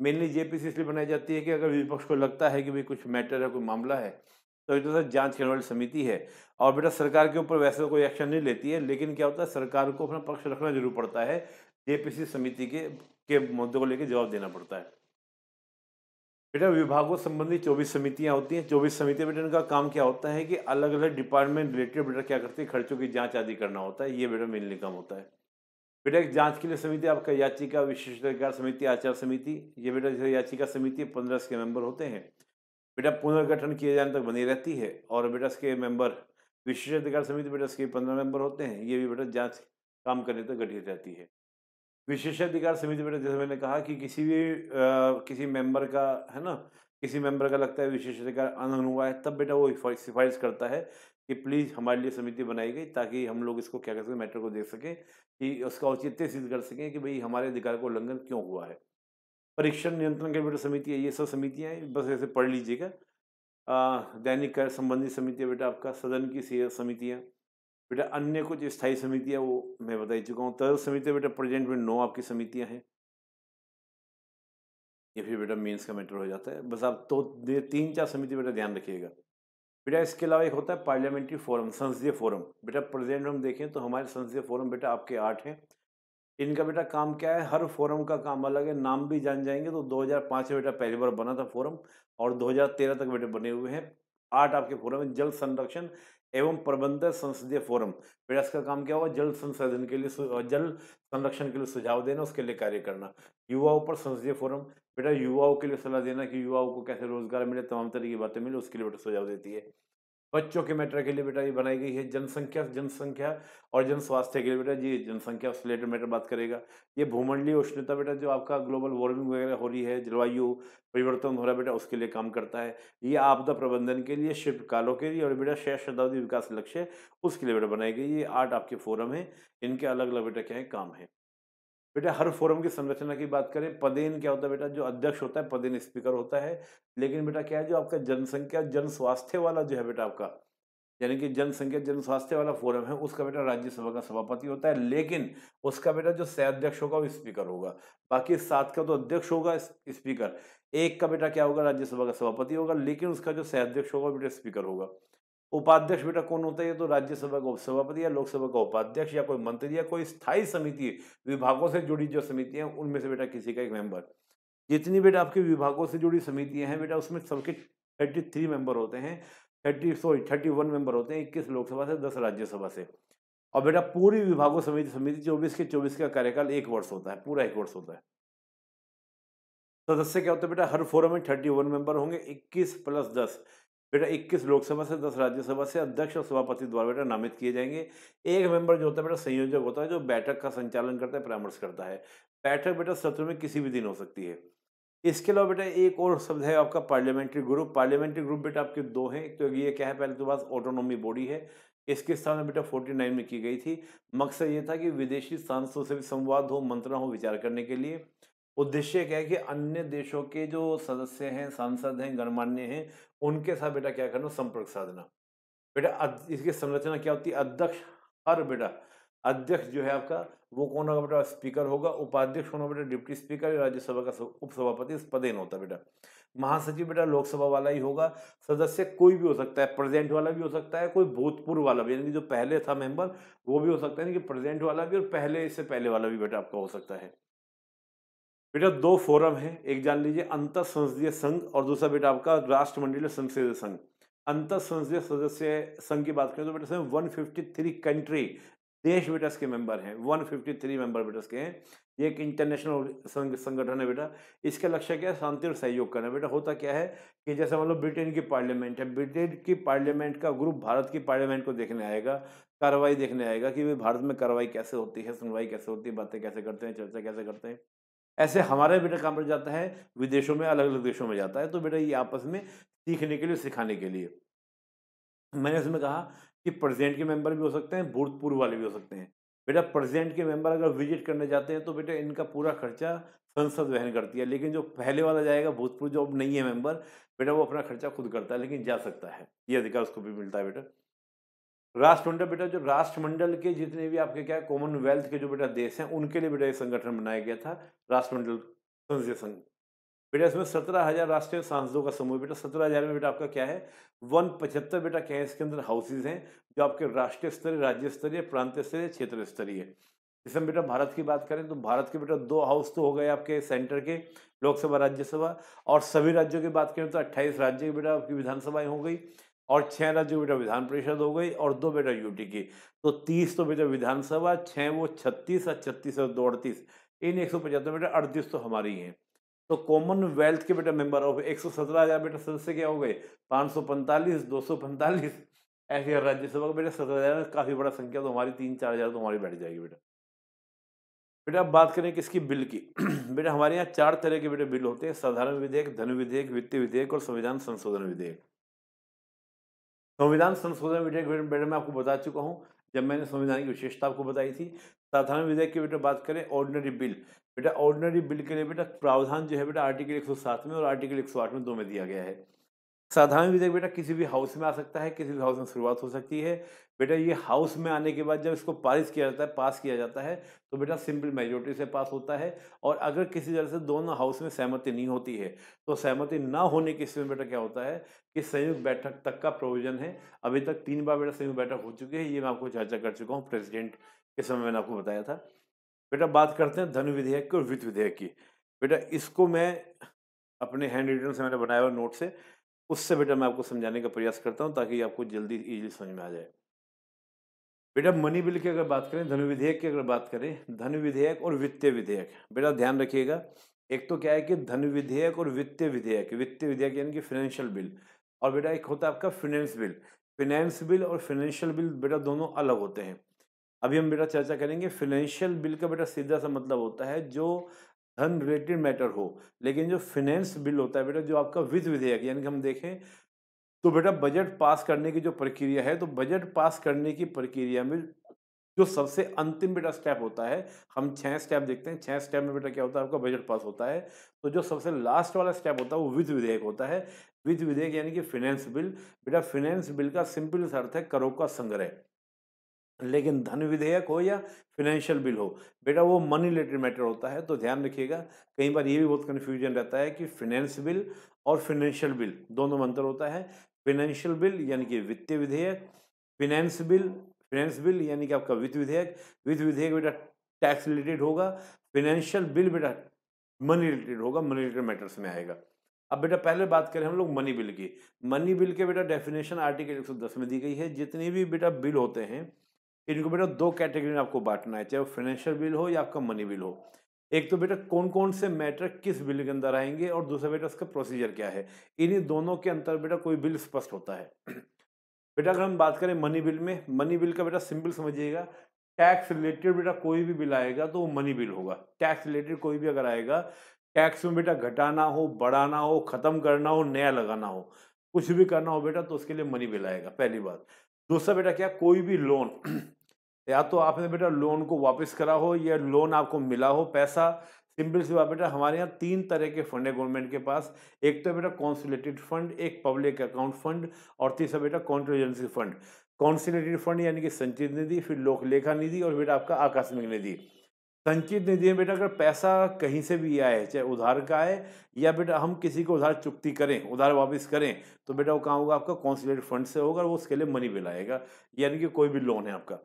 मेनली जेपीसी इसलिए बनाई जाती है कि अगर विपक्ष को लगता है कि भाई कुछ मैटर है, कोई मामला है, तो एक तरह से जांच करने वाली समिति है, और बेटा सरकार के ऊपर वैसे तो कोई एक्शन नहीं लेती है, लेकिन क्या होता है सरकार को अपना पक्ष रखना जरूर पड़ता है, जेपीसी समिति के मुद्दों को लेकर जवाब देना पड़ता है। बेटा विभागों संबंधी 24 समितियां होती हैं। 24 समितियां बेटा इनका काम क्या होता है कि अलग अलग डिपार्टमेंट रिलेटेड बेटा क्या करती है, खर्चों की जांच आदि करना होता है, ये बेटा मेनली काम होता है। बेटा एक जांच के लिए समिति आपका याचिका विशेषाधिकार समिति, आचार समिति, ये बेटा जैसे याचिका समिति 15 इसके मेंबर होते हैं। बेटा पुनर्गठन किए जाने तक बनी रहती है, और बेटा इसके मेंबर विशेषाधिकार समिति बेटा इसके 15 मेंबर होते हैं, ये भी बेटा जांच काम करने तक गठित रहती है। विशेषाधिकार समिति बेटा जैसे मैंने कहा कि किसी मेंबर का है ना, किसी मेंबर का लगता है विशेषाधिकार अनंग हुआ है, तब बेटा वो सिफारिश करता है कि प्लीज़ हमारे लिए समिति बनाई गई, ताकि हम लोग इसको क्या कर सकें, मैटर को देख सकें, कि उसका औचित्य सिद्ध कर सकें कि भाई हमारे अधिकार को उल्लंघन क्यों हुआ है। परीक्षण नियंत्रण के बेटा समिति है, ये सब समितियां हैं, बस ऐसे पढ़ लीजिएगा। दैनिक कार्य संबंधी समिति है बेटा आपका, सदन की समितियां बेटा, अन्य कुछ स्थायी समितियां वो मैं बता ही चुका हूँ। तर्क समिति बेटा प्रेजेंट में 9 आपकी समितियां हैं। ये फिर बेटा मेंस का मैटर हो जाता है। बस आप तो 3-4 समिति बेटा ध्यान रखिएगा। बेटा इसके अलावा एक होता है पार्लियामेंट्री फोरम, संसदीय फोरम। बेटा प्रेजेंट हम देखें तो हमारे संसदीय फोरम बेटा आपके 8 हैं। इनका बेटा काम क्या है, हर फोरम का काम अलग है, नाम भी जान जाएंगे। तो 2005 में बेटा पहली बार बना था फोरम और 2013 तक बेटा बने हुए हैं। 8 आपके फोरम है। जल संरक्षण एवं प्रबंधन संसदीय फोरम, बेटा इसका काम क्या होगा, जल संसाधन के लिए जल संरक्षण के लिए सुझाव देना, उसके लिए कार्य करना। युवाओं पर संसदीय फोरम, बेटा युवाओं के लिए सलाह देना कि युवाओं को कैसे रोजगार मिले, तमाम तरह की बातें मिले, उसके लिए बेटा सुझाव देती है। बच्चों के मैटर के लिए बेटा ये बनाई गई है। जनसंख्या और जन स्वास्थ्य के लिए बेटा जी जनसंख्या से रिलेटेड मैटर बात करेगा। ये भूमंडलीय उष्णता बेटा जो आपका ग्लोबल वार्मिंग वगैरह हो रही है, जलवायु परिवर्तन हो रहा है बेटा, उसके लिए काम करता है। ये आपदा प्रबंधन के लिए, शिल्पकारों के लिए और बेटा 6 शताब्दी विकास लक्ष्य उसके लिए बेटा बनाई गई। ये 8 आपके फोरम है, इनके अलग अलग बेटा क्या है काम है। बेटा हर फोरम की संरचना की बात करें, पदेन क्या होता है बेटा, जो अध्यक्ष होता है पदेन स्पीकर होता है। लेकिन बेटा क्या है, जो आपका जनसंख्या जन स्वास्थ्य वाला जो है बेटा आपका, यानी कि जनसंख्या जन स्वास्थ्य वाला फोरम है, उसका बेटा राज्यसभा का सभापति होता है। लेकिन उसका बेटा जो सह अध्यक्ष होगा वो स्पीकर होगा। बाकी 7 का तो अध्यक्ष होगा स्पीकर, एक का बेटा क्या होगा, राज्यसभा का सभापति होगा, लेकिन उसका जो सह अध्यक्ष होगा बेटा स्पीकर होगा। उपाध्यक्ष बेटा कौन होता है, ये तो राज्यसभा का उपसभापति या लोकसभा का उपाध्यक्ष या कोई मंत्री या कोई स्थायी समिति, विभागों से जुड़ी जो समितियां हैं उनमें से बेटा किसी का एक मेंबर। जितनी बेटा आपके विभागों से जुड़ी समितियां हैं बेटा, उसमें सबके 33 मेंबर होते हैं। 31 मेंबर होते हैं, 21 लोकसभा से, 10 राज्यसभा से। और बेटा पूरी विभागों समिति 24 के 24 का कार्यकाल 1 वर्ष होता है, पूरा 1 वर्ष होता है। सदस्य क्या होता है बेटा, हर फोरम में 31 मेंबर होंगे, 21 प्लस 10 बेटा 21 लोकसभा से, 10 राज्यसभा से अध्यक्ष और सभापति द्वारा बेटा नामित किए जाएंगे। एक मेंबर जो होता है बेटा संयोजक होता है, जो बैठक का संचालन करता है, परामर्श करता है। बैठक बेटा सत्र में किसी भी दिन हो सकती है। इसके अलावा बेटा एक और शब्द है आपका पार्लियामेंट्री ग्रुप। पार्लियामेंट्री ग्रुप बेटा आपके 2 हैं। एक तो ये क्या है, पहले तो बात ऑटोनॉमी बॉडी है, इसकी स्थापना बेटा 49 में की गई थी। मकसद ये था कि विदेशी सांसदों से भी संवाद हो, मंत्रणा हो, विचार करने के लिए। उद्देश्य क्या है कि अन्य देशों के जो सदस्य हैं, सांसद हैं, गणमान्य हैं, उनके साथ बेटा क्या करना, संपर्क साधना। बेटा इसकी संरचना क्या होती है, अध्यक्ष, हर बेटा अध्यक्ष जो है आपका वो कौन होगा बेटा, स्पीकर होगा। उपाध्यक्ष होना बेटा डिप्टी स्पीकर, राज्यसभा का उपसभापति पदेन होता है बेटा। महासचिव बेटा लोकसभा वाला ही होगा। सदस्य कोई भी हो सकता है, प्रेजेंट वाला भी हो सकता है, कोई भूतपूर्व वाला भी, यानी कि जो पहले था मेंबर वो भी हो सकता है, यानी कि प्रेजेंट वाला भी और पहले इससे पहले वाला भी बेटा आपका हो सकता है। बेटा 2 फोरम है, एक जान लीजिए अंतर संसदीय संघ और दूसरा बेटा आपका राष्ट्रमंडलीय संसदीय संघ। अंतर संसदीय सदस्य संघ की बात करें तो बेटा 153 कंट्री देश बेटा इसके मेंबर हैं, 153 मेंबर बेटा इसके हैं। ये एक इंटरनेशनल संगठन है बेटा। इसका लक्ष्य क्या है, शांति और सहयोग करना। बेटा होता क्या है कि जैसे मान लो ब्रिटेन की पार्लियामेंट है, ब्रिटेन की पार्लियामेंट का ग्रुप भारत की पार्लियामेंट को देखने आएगा, कार्रवाई देखने आएगा कि भाई भारत में कार्रवाई कैसे होती है, सुनवाई कैसे होती है, बातें कैसे करते हैं, चर्चा कैसे करते हैं। ऐसे हमारा बेटा काम पर जाता है विदेशों में, अलग अलग देशों में जाता है। तो बेटा ये आपस में सीखने के लिए, सिखाने के लिए। मैंने इसमें कहा कि प्रेसिडेंट के मेंबर भी हो सकते हैं, भूतपूर्व वाले भी हो सकते हैं। बेटा प्रेसिडेंट के मेंबर अगर विजिट करने जाते हैं तो बेटा इनका पूरा खर्चा संसद वहन करती है। लेकिन जो पहले वाला जाएगा, भूतपूर्व जो अब नहीं है मेंबर, बेटा वो अपना खर्चा खुद करता है, लेकिन जा सकता है, ये अधिकार उसको भी मिलता है बेटा। राष्ट्रमंडल बेटा, जो राष्ट्रमंडल के जितने भी आपके क्या कॉमनवेल्थ के जो बेटा देश हैं, उनके लिए बेटा ये संगठन बनाया गया था, राष्ट्रमंडल संसदीय संघ। बेटा इसमें 17,000 राष्ट्रीय सांसदों का समूह। बेटा 17,000 में बेटा आपका क्या है, 175 बेटा क्या है, इसके अंदर हाउसेज हैं जो आपके राष्ट्रीय स्तरीय, राज्य स्तरीय, प्रांतीय स्तरीय, क्षेत्र स्तरीय। इसमें बेटा भारत की बात करें तो भारत के बेटा 2 हाउस तो हो गए आपके सेंटर के, लोकसभा राज्यसभा। और सभी राज्यों की बात करें तो 28 राज्य की बेटा आपकी विधानसभाएं हो गई और 6 राज्यों की बेटा विधान परिषद हो गई और 2 बेटा यूटी की। तो 30 तो बेटा विधानसभा, 6 वो 36 और 36 और 2 38, इन 175 बेटा 38 तो हमारी हैं। तो कॉमनवेल्थ के बेटा मेंबर ऑफ 117,000 बेटा सदस्य क्या हो गए, 545, 245, ऐसे राज्यसभा का बेटा 17,000, काफी बड़ा संख्या। तो हमारी 3-4 हजार तो हमारी बैठ जाएगी बेटा। बेटा अब बात करें किसकी, बिल की। बेटा हमारे यहाँ 4 तरह के बेटा बिल होते हैं, साधारण विधेयक, धन विधेयक, वित्तीय विधेयक और संविधान संशोधन विधेयक। संविधान संशोधन विधेयक बेटा मैं आपको बता चुका हूँ जब मैंने संविधान की विशेषता आपको बताई थी। साधारण विधेयक की बेटा बात करें, ऑर्डिनरी बिल, बेटा ऑर्डिनरी बिल के लिए बेटा प्रावधान जो है बेटा आर्टिकल 107 में और आर्टिकल 108 में 2 में दिया गया है। साधारण विधेयक बेटा किसी भी हाउस में आ सकता है, किसी भी हाउस में शुरुआत हो सकती है। बेटा ये हाउस में आने के बाद जब इसको पारित किया जाता है, पास किया जाता है, तो बेटा सिंपल मेजॉरिटी से पास होता है। और अगर किसी तरह से दोनों हाउस में सहमति नहीं होती है, तो सहमति ना होने की स्थिति में बेटा क्या होता है कि संयुक्त बैठक तक का प्रोविजन है। अभी तक 3 बार बेटा संयुक्त बैठक हो चुकी है, ये मैं आपको चर्चा कर चुका हूँ प्रेसिडेंट के समय मैंने आपको बताया था। बेटा बात करते हैं धन विधेयक की और वित्त विधेयक की। बेटा इसको मैं अपने हैंड रिटन से मैंने बनाया हुआ नोट से, उससे बेटा मैं आपको समझाने का प्रयास करता हूँ ताकि आपको जल्दी इजीली समझ में आ जाए। बेटा मनी बिल की अगर बात करें, धन विधेयक की अगर बात करें, धन विधेयक और वित्तीय विधेयक, बेटा ध्यान रखिएगा। एक तो क्या है कि धन विधेयक और वित्तीय विधेयक, वित्तीय विधेयक यानी कि फाइनेंशियल बिल, और बेटा एक होता है आपका फाइनेंस बिल। फाइनेंस बिल और फाइनेंशियल बिल बेटा दोनों अलग होते हैं। अभी हम बेटा चर्चा करेंगे फाइनेंशियल बिल का। बेटा सीधा सा मतलब होता है जो धन रिलेटेड मैटर हो, लेकिन जो फाइनेंस बिल होता है बेटा, जो आपका वित्त विधेयक यानी कि हम देखें तो बेटा बजट पास करने की जो प्रक्रिया है, तो बजट पास करने की प्रक्रिया में जो सबसे अंतिम बेटा स्टेप होता है, हम 6 स्टेप देखते हैं, 6 स्टेप में बेटा क्या होता है आपका बजट पास होता है। तो जो सबसे लास्ट वाला स्टेप होता है वो वित्त विधेयक होता है। वित्त विधेयक यानी कि फाइनेंस बिल। बेटा फाइनेंस बिल का सिंपल सा अर्थ है करों का संग्रह। लेकिन धन विधेयक हो या फाइनेंशियल बिल हो, बेटा वो मनी रिलेटेड मैटर होता है। तो ध्यान रखिएगा, कई बार ये भी बहुत कन्फ्यूजन रहता है कि फाइनेंस बिल और फाइनेंशियल बिल दोनों में अंतर होता है। फाइनेंशियल बिल यानी कि वित्तीय विधेयक, फाइनेंस बिल यानी कि आपका वित्त विधेयक। वित्त विधेयक बेटा टैक्स रिलेटेड होगा, फाइनेंशियल बिल बेटा मनी रिलेटेड होगा, मनी रिलेटेड मैटर्स में आएगा। अब बेटा पहले बात करें हम लोग मनी बिल की। मनी बिल के बेटा डेफिनेशन आर्टिकल 110 में दी गई है। जितने भी बेटा बिल होते हैं इनको बेटा 2 कैटेगरी में आपको बांटना है, चाहे वो फाइनेंशियल बिल हो या आपका मनी बिल हो। एक तो बेटा कौन-कौन से मैटर किस बिल के अंदर आएँगे, और दूसरा बेटा उसका प्रोसीजर क्या है। इन्हीं दोनों के अंतर बेटा कोई बिल स्पष्ट होता है। बेटा अगर हम बात करें मनी बिल में, मनी बिल का बेटा सिंपल समझिएगा, टैक्स रिलेटेड बेटा कोई भी बिल आएगा तो वो मनी बिल होगा। टैक्स रिलेटेड कोई भी अगर आएगा, टैक्स में बेटा घटाना हो, बढ़ाना हो, खत्म करना हो, नया लगाना हो, कुछ भी करना हो बेटा, तो उसके लिए मनी बिल आएगा, पहली बात। दूसरा बेटा क्या, कोई भी लोन या तो आपने बेटा लोन को वापस करा हो या लोन आपको मिला हो पैसा। सिंपल सी बात बेटा, हमारे यहाँ 3 तरह के फंड है गवर्नमेंट के पास। एक तो बेटा कॉन्सोलिडेटेड फंड, एक पब्लिक अकाउंट फंड, और तीसरा बेटा कॉन्टीजेंसी फंड। कॉन्सोलिडेटेड फंड यानी कि संचित निधि, फिर लोक लेखा निधि, और बेटा आपका आकस्मिक निधि। संचित निधि में बेटा अगर पैसा कहीं से भी आए, चाहे उधार का आए या बेटा हम किसी को उधार चुकती करें, उधार वापस करें, तो बेटा वो कहाँ होगा, आपका कॉन्सोलिडेटेड फंड से होगा, और वो उसके लिए मनी बिल आएगा। यानी कि कोई भी लोन है आपका,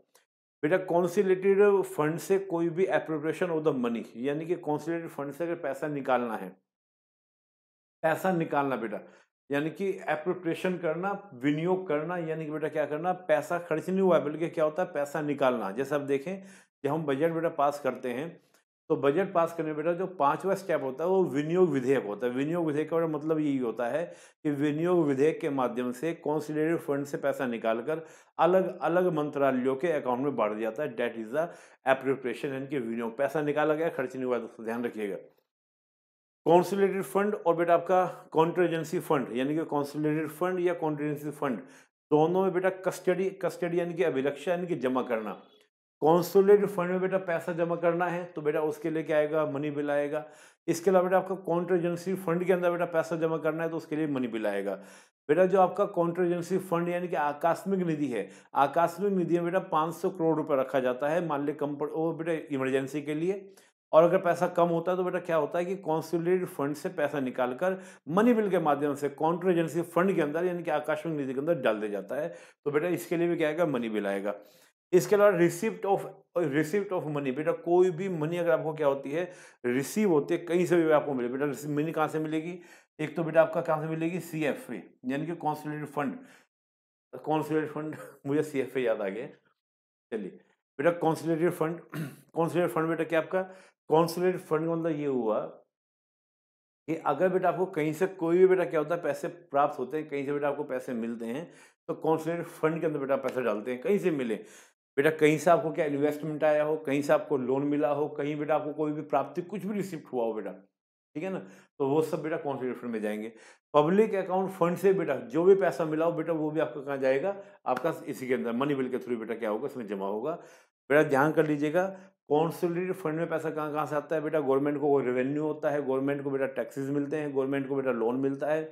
बेटा कॉन्सोलिडेटेड फंड से कोई भी एप्रोप्रिएशन ऑफ द मनी, यानी कि कॉन्सोलिडेटेड फंड से अगर पैसा निकालना है, पैसा निकालना बेटा यानी कि एप्रोप्रिएशन करना, विनियोग करना, यानी कि बेटा क्या करना, पैसा खर्च नहीं हुआ है बल्कि क्या होता है पैसा निकालना। जैसे आप देखें, जब हम बजट बेटा पास करते हैं, तो बजट पास करने में बेटा जो 5वां स्टेप होता है वो विनियोग विधेयक होता है। विनियोग विधेयक का मतलब यही होता है कि विनियोग विधेयक के माध्यम से कॉन्सोलिडेटेड फंड से पैसा निकालकर अलग अलग मंत्रालयों के अकाउंट में बांट दिया जाता है। डेट इज द एप्रोप्रिएशन, यानी कि विनियोग। पैसा निकाला गया, खर्च नहीं हुआ, दोस्तों ध्यान रखिएगा। कॉन्सोलिडेटेड फंड और बेटा आपका कॉन्ट्रीजेंसी फंड, यानी कि कॉन्सोलिडेटेड फंड या कॉन्ट्रीजेंसी फंड, दोनों में बेटा कस्टडी यानी कि अभिरक्षा यानी कि जमा करना। कॉन्सोलिडेटेड फंड में बेटा पैसा जमा करना है तो बेटा उसके लिए क्या आएगा, मनी बिल आएगा। इसके अलावा बेटा आपका कॉन्ट्रीजेंसी फंड के अंदर बेटा पैसा जमा करना है तो उसके लिए मनी बिल आएगा। बेटा जो आपका कॉन्ट्रीजेंसी फंड यानी कि आकस्मिक निधि है, आकस्मिक निधि में बेटा 500 करोड़ रुपए रखा जाता है, मान ली वो बेटा इमरजेंसी के लिए। और अगर पैसा कम होता है तो बेटा क्या होता है कि कॉन्सोलिडेटेड फंड से पैसा निकालकर मनी बिल के माध्यम से कॉन्ट्रीजेंसी फंड के अंदर यानी कि आकस्मिक निधि के अंदर डाल दिया जाता है। तो बेटा इसके लिए भी क्या आएगा, मनी बिल आएगा। इसके अलावा रिसिप्ट ऑफ मनी, बेटा कोई भी मनी अगर आपको क्या होती है, रिसीव होती है, कहीं से भी आपको मिले। बेटा मनी कहाँ से मिलेगी, एक तो बेटा आपका कहाँ से मिलेगी, CFA यानी कि कॉन्सोलिडेटेड फंड। कॉन्सोलिडेटेड फंड मुझे CFA याद आ गया। चलिए बेटा कॉन्सोलिडेटेड फंड, कॉन्सोलिडेटेड फंड बेटा क्या आपका, कॉन्सोलिडेटेड फंड का मतलब ये हुआ कि अगर बेटा आपको कहीं से कोई भी बेटा क्या होता है पैसे प्राप्त होते हैं, कहीं से बेटा आपको पैसे मिलते हैं, तो कॉन्सोलिडेटेड फंड के अंदर बेटा पैसे डालते हैं, कहीं से मिले। बेटा कहीं से आपको क्या इन्वेस्टमेंट आया हो, कहीं से आपको लोन मिला हो, कहीं बेटा आपको कोई भी प्राप्ति कुछ भी रिसिप्ट हुआ हो बेटा, ठीक है ना, तो वो सब बेटा कॉन्सोलिडेटेड फंड में जाएंगे। पब्लिक अकाउंट फंड से बेटा जो भी पैसा मिला हो बेटा वो भी आपका कहाँ जाएगा, आपका इसी के अंदर मनी बिल के थ्रू बेटा क्या होगा, इसमें जमा होगा। बेटा ध्यान कर लीजिएगा, कॉन्सोलिडेटेड फंड में पैसा कहाँ कहाँ से आता है बेटा? गवर्नमेंट को कोई रेवेन्यू होता है, गवर्नमेंट को बेटा टैक्सेस मिलते हैं, गवर्नमेंट को बेटा लोन मिलता है,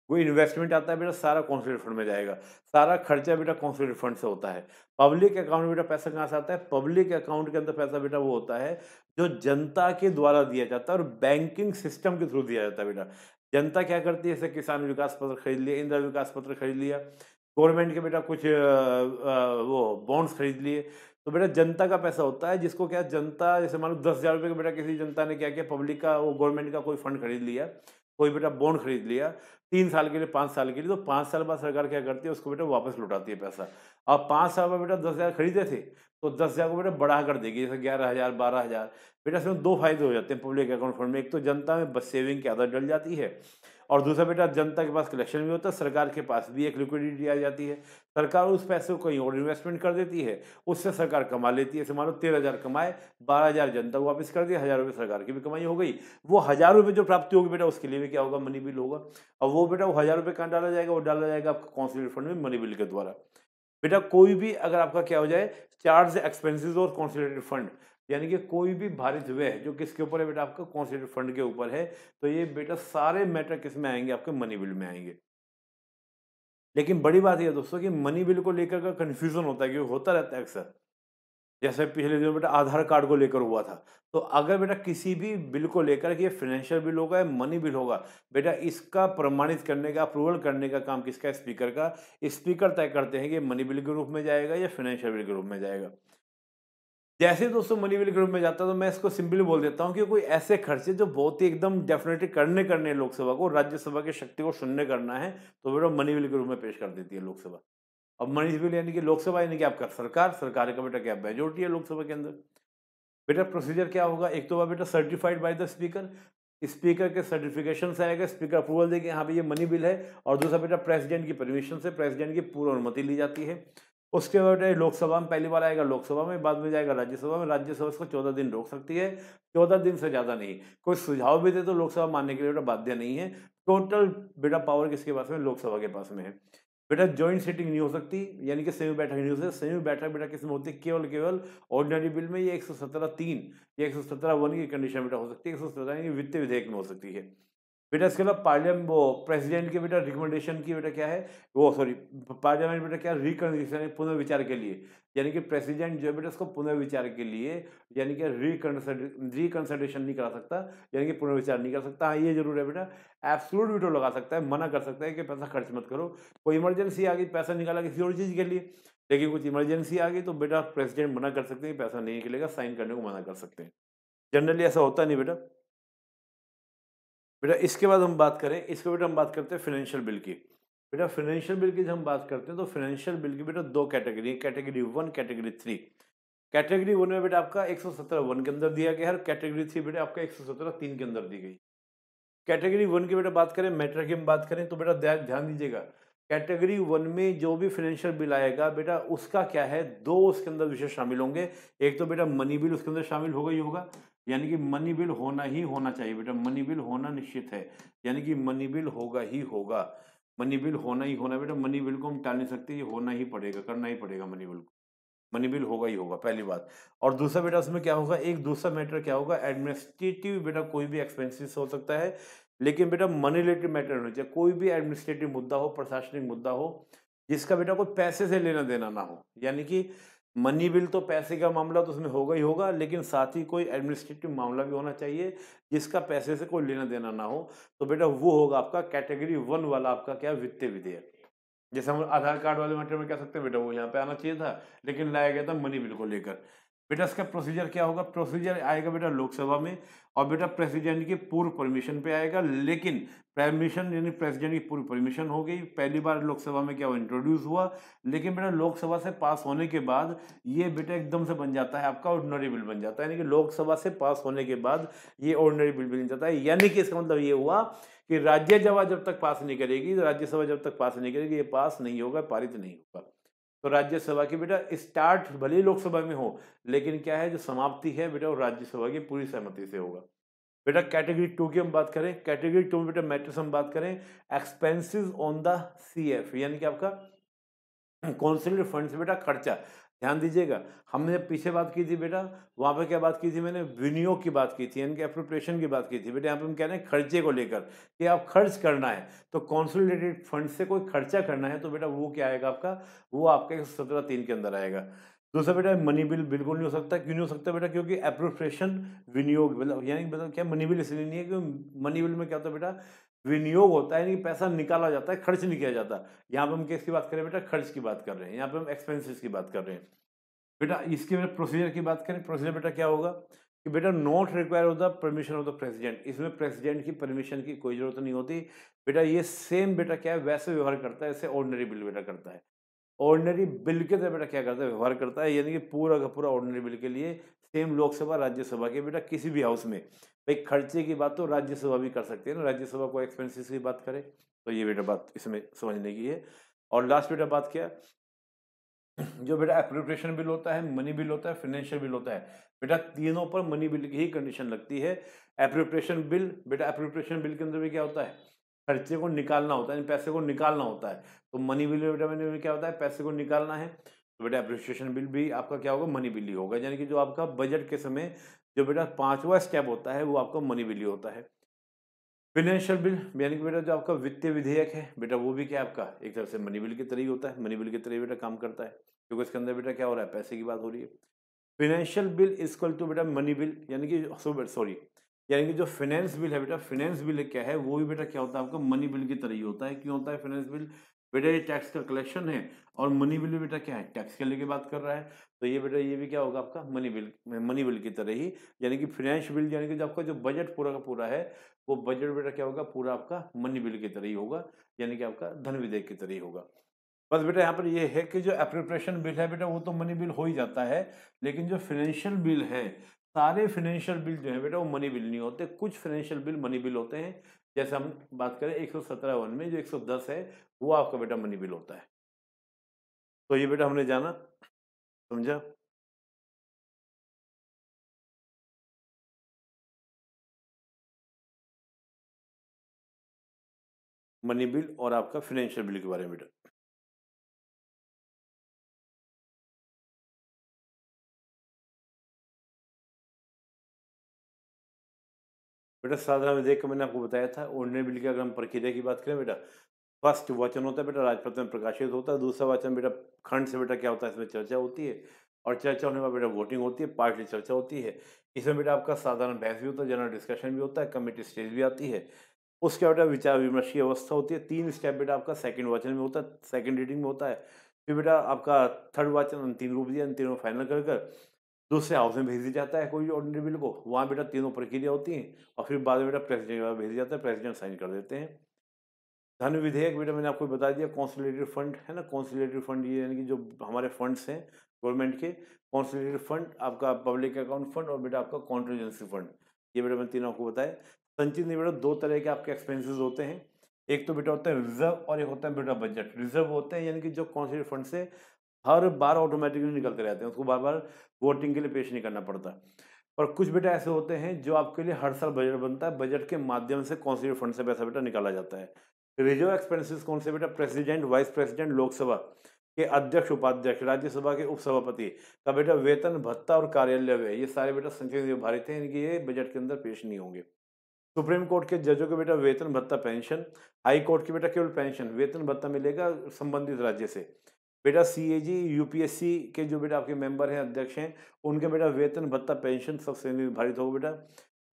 कोई इन्वेस्टमेंट आता है बेटा, सारा कॉन्सोलिडेटेड फंड में जाएगा। सारा खर्चा बेटा कॉन्सोलिडेटेड फंड से होता है। पब्लिक अकाउंट में बेटा पैसा कहाँ से आता है? पब्लिक अकाउंट के अंदर पैसा बेटा वो होता है जो जनता के द्वारा दिया जाता है और बैंकिंग सिस्टम के थ्रू दिया जाता है बेटा। जनता क्या करती है? जैसे किसान विकास पत्र खरीद लिया, इंदिरा विकास पत्र खरीद लिया, गवर्नमेंट के बेटा कुछ वो बॉन्ड्स खरीद लिए, तो बेटा जनता का पैसा होता है जिसको क्या जनता, जैसे मान लो 10,000 रुपये का बेटा किसी जनता ने क्या किया, पब्लिक का वो गवर्नमेंट का कोई फंड खरीद लिया, कोई बेटा बॉन्ड खरीद लिया 3 साल के लिए, 5 साल के लिए, तो 5 साल बाद सरकार क्या करती है? उसको बेटा वापस लौटाती है पैसा। अब 5 साल में बेटा 10,000 खरीदे थे तो 10,000 को बेटा बढ़ा कर देगी, जैसे 11,000 12,000। बेटा इसमें दो फायदे हो जाते हैं पब्लिक अकाउंट फंड में। एक तो जनता में बस सेविंग की आदत डल जाती है, और दूसरा बेटा जनता के पास कलेक्शन भी होता है, सरकार के पास भी एक लिक्विडिटी आ जाती है। सरकार उस पैसे को कहीं और इन्वेस्टमेंट कर देती है, उससे सरकार कमा लेती है। जैसे मान लो 13,000 कमाए, 12,000 जनता को वापस कर दिया, 1,000 रुपये सरकार की भी कमाई हो गई। वो 1,000 रुपये जो प्राप्ति होगी बेटा उसके लिए भी क्या होगा? मनी बिल होगा। और वो बेटा वो 1,000 रुपये कहाँ डाला जाएगा? वो डाला जाएगा आपका कॉन्सोलिडेटेड फंड में मनी बिल के द्वारा। बेटा कोई भी अगर आपका क्या हो जाए, चार्ज एक्सपेंसेस और कॉन्सोलिडेटेड फंड, यानी कि कोई भी भारित व्यय जो किसके ऊपर है बेटा? आपका कॉन्सोलिडेटेड फंड के ऊपर है, तो ये बेटा सारे मैटर किस में आएंगे? आपके मनी बिल में आएंगे। लेकिन बड़ी बात यह है दोस्तों कि मनी बिल को लेकर का कन्फ्यूजन होता है, क्योंकि होता रहता है अक्सर। जैसे पिछले दिनों बेटा आधार कार्ड को लेकर हुआ था, तो अगर बेटा किसी भी बिल को लेकर के ये फाइनेंशियल बिल होगा या मनी बिल होगा, बेटा इसका प्रमाणित करने का, अप्रूवल करने का काम किसका? स्पीकर का। स्पीकर तय करते हैं कि मनी बिल के रूप में जाएगा या फाइनेंशियल बिल के रूप में जाएगा। जैसे दोस्तों मनी बिल के रूप में जाता है, तो मैं इसको सिंपली बोल देता हूँ कि कोई ऐसे खर्चे जो बहुत ही एकदम डेफिनेटली करने हैं लोकसभा को, राज्यसभा की शक्ति को शून्य करना है, तो बेटा मनी बिल के रूप में पेश कर देती है लोकसभा। अब मनी बिल यानी कि लोकसभा यानी कि आपका सरकार, सरकार का बेटा क्या मेजोरिटी है लोकसभा के अंदर। बेटा प्रोसीजर क्या होगा? एक तो बेटा certified by the speaker, speaker के सर्टिफिकेशन से आएगा, स्पीकर अप्रूवल देगी हाँ भाई ये मनी बिल है। और दूसरा बेटा प्रेसिडेंट की परमिशन से, प्रेसिडेंट की पूर्व अनुमति ली जाती है। उसके बाद लोकसभा में पहली बार आएगा, लोकसभा में, बाद में जाएगा राज्यसभा में। राज्यसभा इसको 14 दिन रोक सकती है, 14 दिन से ज़्यादा नहीं। कोई सुझाव भी दे तो लोकसभा मानने के लिए बेटा बाध्य नहीं है। टोटल बेटा पावर किसके पास में? लोकसभा के पास में है। बेटा जॉइंट सीटिंग नहीं हो सकती, यानी कि संयुक्त बैठक नहीं हो सकती। संयुक्त बैठक बेटा किसमें होती है? केवल ऑर्डिनरी बिल में। ये 117(3) या 117(1) की कंडीशन बेटा हो सकती है। 117 की वित्त विधेयक में हो सकती है। बेटा इसके अलावा पार्लियामेंट वो प्रेसिडेंट के बेटा रिकमेंडेशन की बेटा क्या है? वो सॉरी, पार्लियामेंट बेटा क्या? रिकंसिडरेशन, पुनर्विचार के लिए, यानी कि प्रेसिडेंट जो है बेटा इसको पुनर्विचार के लिए, यानी कि रिकंसिडरेशन नहीं करा सकता, यानी कि पुनर्विचार नहीं कर सकता। हाँ ये जरूर है बेटा, एब्सोल्यूट वीटो लगा सकता है, मना कर सकता है कि पैसा खर्च मत करो। कोई इमरजेंसी आ गई, पैसा निकाला किसी और चीज़ के लिए, लेकिन कुछ इमरजेंसी आ गई तो बेटा प्रेसिडेंट मना कर सकते हैं कि पैसा नहीं निकलेगा, साइन करने को मना कर सकते हैं। जनरली ऐसा होता नहीं बेटा। बेटा इसके बाद हम बात करें, इसके बेटा हम बात करते हैं फाइनेंशियल बिल की। बेटा फाइनेंशियल बिल की जब हम बात करते हैं तो फाइनेंशियल बिल की बेटा दो कैटेगरी, कैटेगरी 1, कैटेगरी 3। कैटेगरी 1 में बेटा आपका 117(1) के अंदर दिया गया है, और कैटेगरी 3 बेटा आपका 117(3) के अंदर दी गई। कैटेगरी 1 की बेटा बात करें, मैटर की हम बात करें, तो बेटा ध्यान दीजिएगा, कैटेगरी 1 में जो भी फाइनेंशियल बिल आएगा बेटा उसका क्या है, दो उसके अंदर विषय शामिल होंगे। एक तो बेटा मनी बिल उसके अंदर शामिल होगा ही होगा, यानी कि मनी बिल होना ही होना चाहिए बेटा, मनी बिल होना निश्चित है, यानी कि मनी बिल होगा ही होगा। मनी बिल होना ही होना बेटा, मनी बिल को हम टाल नहीं सकते, ये होना ही पड़ेगा, करना ही पड़ेगा मनी बिल को। मनी बिल होगा ही होगा, पहली बात। और दूसरा बेटा उसमें क्या होगा, एक दूसरा मैटर क्या होगा, एडमिनिस्ट्रेटिव बेटा कोई भी एक्सपेंसेस हो सकता है, लेकिन बेटा मनी रिलेटेड मैटर होना चाहिए। कोई भी एडमिनिस्ट्रेटिव मुद्दा हो, प्रशासनिक मुद्दा हो, जिसका बेटा कोई पैसे से लेना देना ना हो, यानी कि मनी बिल तो पैसे का मामला तो उसमें होगा ही होगा, लेकिन साथ ही कोई एडमिनिस्ट्रेटिव मामला भी होना चाहिए जिसका पैसे से कोई लेना देना ना हो, तो बेटा वो होगा आपका कैटेगरी 1 वाला आपका क्या, वित्तीय विधेयक। जैसे हम आधार कार्ड वाले मैटर में कह सकते हैं बेटा वो यहाँ पे आना चाहिए था, लेकिन लाया गया था मनी बिल को लेकर। बेटा इसका प्रोसीजर क्या होगा, प्रोसीजर आएगा बेटा लोकसभा में, और बेटा प्रेसिडेंट की पूर्व परमिशन पे आएगा, लेकिन परमिशन यानी प्रेसिडेंट की पूर्व परमिशन हो गई, पहली बार लोकसभा में क्या वो इंट्रोड्यूस हुआ, लेकिन बेटा लोकसभा से पास होने के बाद ये बेटा एकदम से बन जाता है आपका ऑर्डिनरी बिल बन जाता है, यानी कि लोकसभा से पास होने के बाद ये ऑर्डिनरी बिल बन जाता है। यानी कि इसका मतलब ये हुआ कि राज्यसभा जब तक पास नहीं करेगी, राज्यसभा जब तक पास नहीं करेगी, ये पास नहीं होगा, पारित नहीं होगा। तो राज्यसभा की बेटा स्टार्ट भले ही लोकसभा में हो, लेकिन क्या है जो समाप्ति है बेटा वो राज्यसभा की पूरी सहमति से होगा। बेटा कैटेगरी 2 की हम बात करें, कैटेगरी 2 में बेटा मैटर्स हम बात करें, एक्सपेंसेस ऑन द CF, यानी कि आपका कॉन्सोलिडेटेड फंड से बेटा खर्चा। ध्यान दीजिएगा, हमने जब पीछे बात की थी बेटा, वहाँ पे क्या बात की थी मैंने? विनियोग की बात की थी, यानी कि एप्रोप्रिएशन की बात की थी। बेटा यहाँ पे हम कह रहे हैं खर्चे को लेकर कि आप खर्च करना है, तो कंसोलिडेटेड फंड से कोई खर्चा करना है, तो बेटा वो क्या आएगा आपका? वो आपका 117(3) के अंदर आएगा। दूसरा बेटा मनी बिल बिल्कुल नहीं हो सकता। क्यों नहीं हो सकता बेटा? क्योंकि एप्रोप्रिएशन विनियोग मतलब यानी मतलब क्या, मनी बिल इसलिए नहीं है क्योंकि मनी बिल में क्या होता है बेटा? विनियोग होता है, यानी कि पैसा निकाला जाता है, खर्च नहीं किया जाता। यहाँ पे हम किसकी बात कर रहे हैं बेटा? खर्च की बात कर रहे हैं। यहाँ पे हम एक्सपेंसेस की बात कर रहे हैं। बेटा इसके प्रोसीजर की बात करें, प्रोसीजर बेटा क्या होगा कि बेटा not require of the permission of the president. इसमें प्रेसिडेंट की परमिशन की कोई जरूरत नहीं होती। बेटा ये सेम बेटा क्या है, वैसे व्यवहार करता है जैसे ऑर्डिनरी बिल बेटा करता है। ऑर्डिनरी बिल के तरह बेटा क्या करता है? व्यवहार करता है, यानी कि पूरा का पूरा ऑर्डिनरी बिल के लिए सेम लोकसभा राज्यसभा के बेटा किसी भी हाउस में भाई खर्चे की बात तो राज्यसभा भी कर सकती है ना, राज्यसभा को एक्सपेंसेस की बात करे, तो ये बेटा बात इसमें समझने की है। और लास्ट बेटा बात क्या, जो बेटा एप्रोप्रिएशन बिल होता है, मनी बिल होता है, फाइनेंशियल बिल होता है, बेटा तीनों पर मनी बिल की ही कंडीशन लगती है। एप्रोप्रिएशन बिल, बेटा एप्रोप्रिएशन बिल के अंदर भी क्या होता है? खर्चे को निकालना होता है, पैसे को निकालना होता है। तो मनी बिल में बेटा मनी बिल क्या होता है? पैसे को निकालना है। तो बेटा एप्रोप्रिएशन बिल भी आपका क्या होगा? मनी बिल ही होगा, यानी कि जो आपका बजट के समय जो बेटा पांचवा स्टेप होता है वो आपका मनी बिल ही होता है। फाइनेंशियल बिल यानी कि बेटा जो आपका वित्तीय विधेयक है बेटा, वो भी क्या है आपका? एक तरह से मनी बिल की तरह ही होता है, मनी बिल की तरह ही बेटा काम करता है, क्योंकि इसके अंदर बेटा क्या हो रहा है? पैसे की बात हो रही है। फाइनेंशियल बिल इक्वल टू बेटा मनी बिल, यानी कि सॉरी, यानी कि जो फाइनेंस बिल है बेटा, फाइनेंस बिल क्या है? वो भी बेटा क्या होता है आपका? मनी बिल की तरह ही होता है। क्यों होता है फाइनेंस बिल? बेटा ये टैक्स का कलेक्शन है, और मनी बिल भी बेटा क्या है? टैक्स के लेके बात कर रहा है। तो ये बेटा ये भी क्या होगा आपका? मनी बिल की तरह ही, यानी कि फाइनेंस बिल यानी कि जो आपका जो बजट पूरा का पूरा है, वो बजट बेटा क्या होगा? पूरा आपका मनी बिल की तरह ही होगा, यानी कि आपका धन विधेयक की तरह ही होगा। बस बेटा यहाँ पर ये है कि जो एप्रोप्रिएशन बिल है बेटा, वो तो मनी बिल हो ही जाता है, लेकिन जो फाइनेंशियल बिल है, सारे फाइनेंशियल बिल जो है बेटा वो मनी बिल नहीं होते। कुछ फाइनेंशियल बिल मनी बिल होते हैं। जैसे हम बात करें 117(1) में जो 110 है, वो आपका बेटा मनी बिल होता है। तो ये बेटा हमने जाना, समझा? मनी बिल और आपका फाइनेंशियल बिल के बारे में बेटा। बेटा साधारण विधेयक का मैंने आपको बताया था। ऑर्डिनरी बिल की अगर हम प्रक्रिया की बात करें बेटा, फर्स्ट वाचन होता है बेटा, राजपत्र में प्रकाशित होता है। दूसरा वाचन बेटा खंड से बेटा क्या होता है? इसमें चर्चा होती है, और चर्चा होने के बाद बेटा वोटिंग होती है, पार्टी चर्चा होती है। इसमें बेटा आपका साधारण बहस भी होता है, जनरल डिस्कशन भी होता है, कमेटी स्टेज भी आती है। उसके बेटा विचार विमर्श की अवस्था होती है। 3 स्टेप बेटा आपका सेकंड वाचन में होता है, सेकंड रीडिंग में होता है। फिर बेटा आपका थर्ड वाचन अंतिम रूप दिया, अंतिम में फाइनल कर कर दूसरे हाउस में भेज दिया जाता है कोई ऑर्डिनरी बिल को। वहाँ बेटा तीनों प्रक्रिया होती हैं, और फिर बाद में बेटा प्रेसिडेंट के पास भेज दिया जाता है, प्रेसिडेंट साइन कर देते हैं। धन विधेयक बेटा मैंने आपको बता दिया, कॉन्सोलिडेटेड फंड है ना, कॉन्सोलिडेटेड फंड ये यानी कि जो हमारे फंड्स हैं गवर्नमेंट के, कॉन्सोलिडेटेड फंड, आपका पब्लिक अकाउंट फंड, और बेटा आपका कॉन्टीजेंसी फंड। ये बेटा मैंने तीनों आपको बताया। संचित नहीं बेटा, दो तरह के आपके एक्सपेंसेस होते हैं। एक तो बेटा होता है रिजर्व, और एक होता है बेटा बजट। रिजर्व होते हैं यानी कि जो कॉन्सोलिडेटेड फंड से हर बार ऑटोमेटिकली निकलते रहते हैं, उसको बार बार वोटिंग के लिए पेश नहीं करना पड़ता। और कुछ बेटा ऐसे होते हैं जो आपके लिए हर साल बजट बनता है, बजट के माध्यम से कॉन्स्टिट्यूट फंड से पैसा बेटा निकाला जाता है। रिजर्व एक्सपेंसेस कौन से बेटा? प्रेसिडेंट, वाइस प्रेसिडेंट, लोकसभा के अध्यक्ष, उपाध्यक्ष, राज्यसभा के उपसभापति का बेटा वेतन भत्ता और कार्यालय व्यय, ये सारे बेटा संचित निर्धारित हैं, इनकी ये बजट के अंदर पेश नहीं होंगे। सुप्रीम कोर्ट के जजों के बेटा वेतन भत्ता पेंशन, हाई कोर्ट के बेटा केवल पेंशन, वेतन भत्ता मिलेगा संबंधित राज्य से। बेटा सीएजी, यूपीएससी के जो बेटा आपके मेंबर हैं, अध्यक्ष हैं, उनके बेटा वेतन भत्ता पेंशन सबसे निर्धारित होगा बेटा।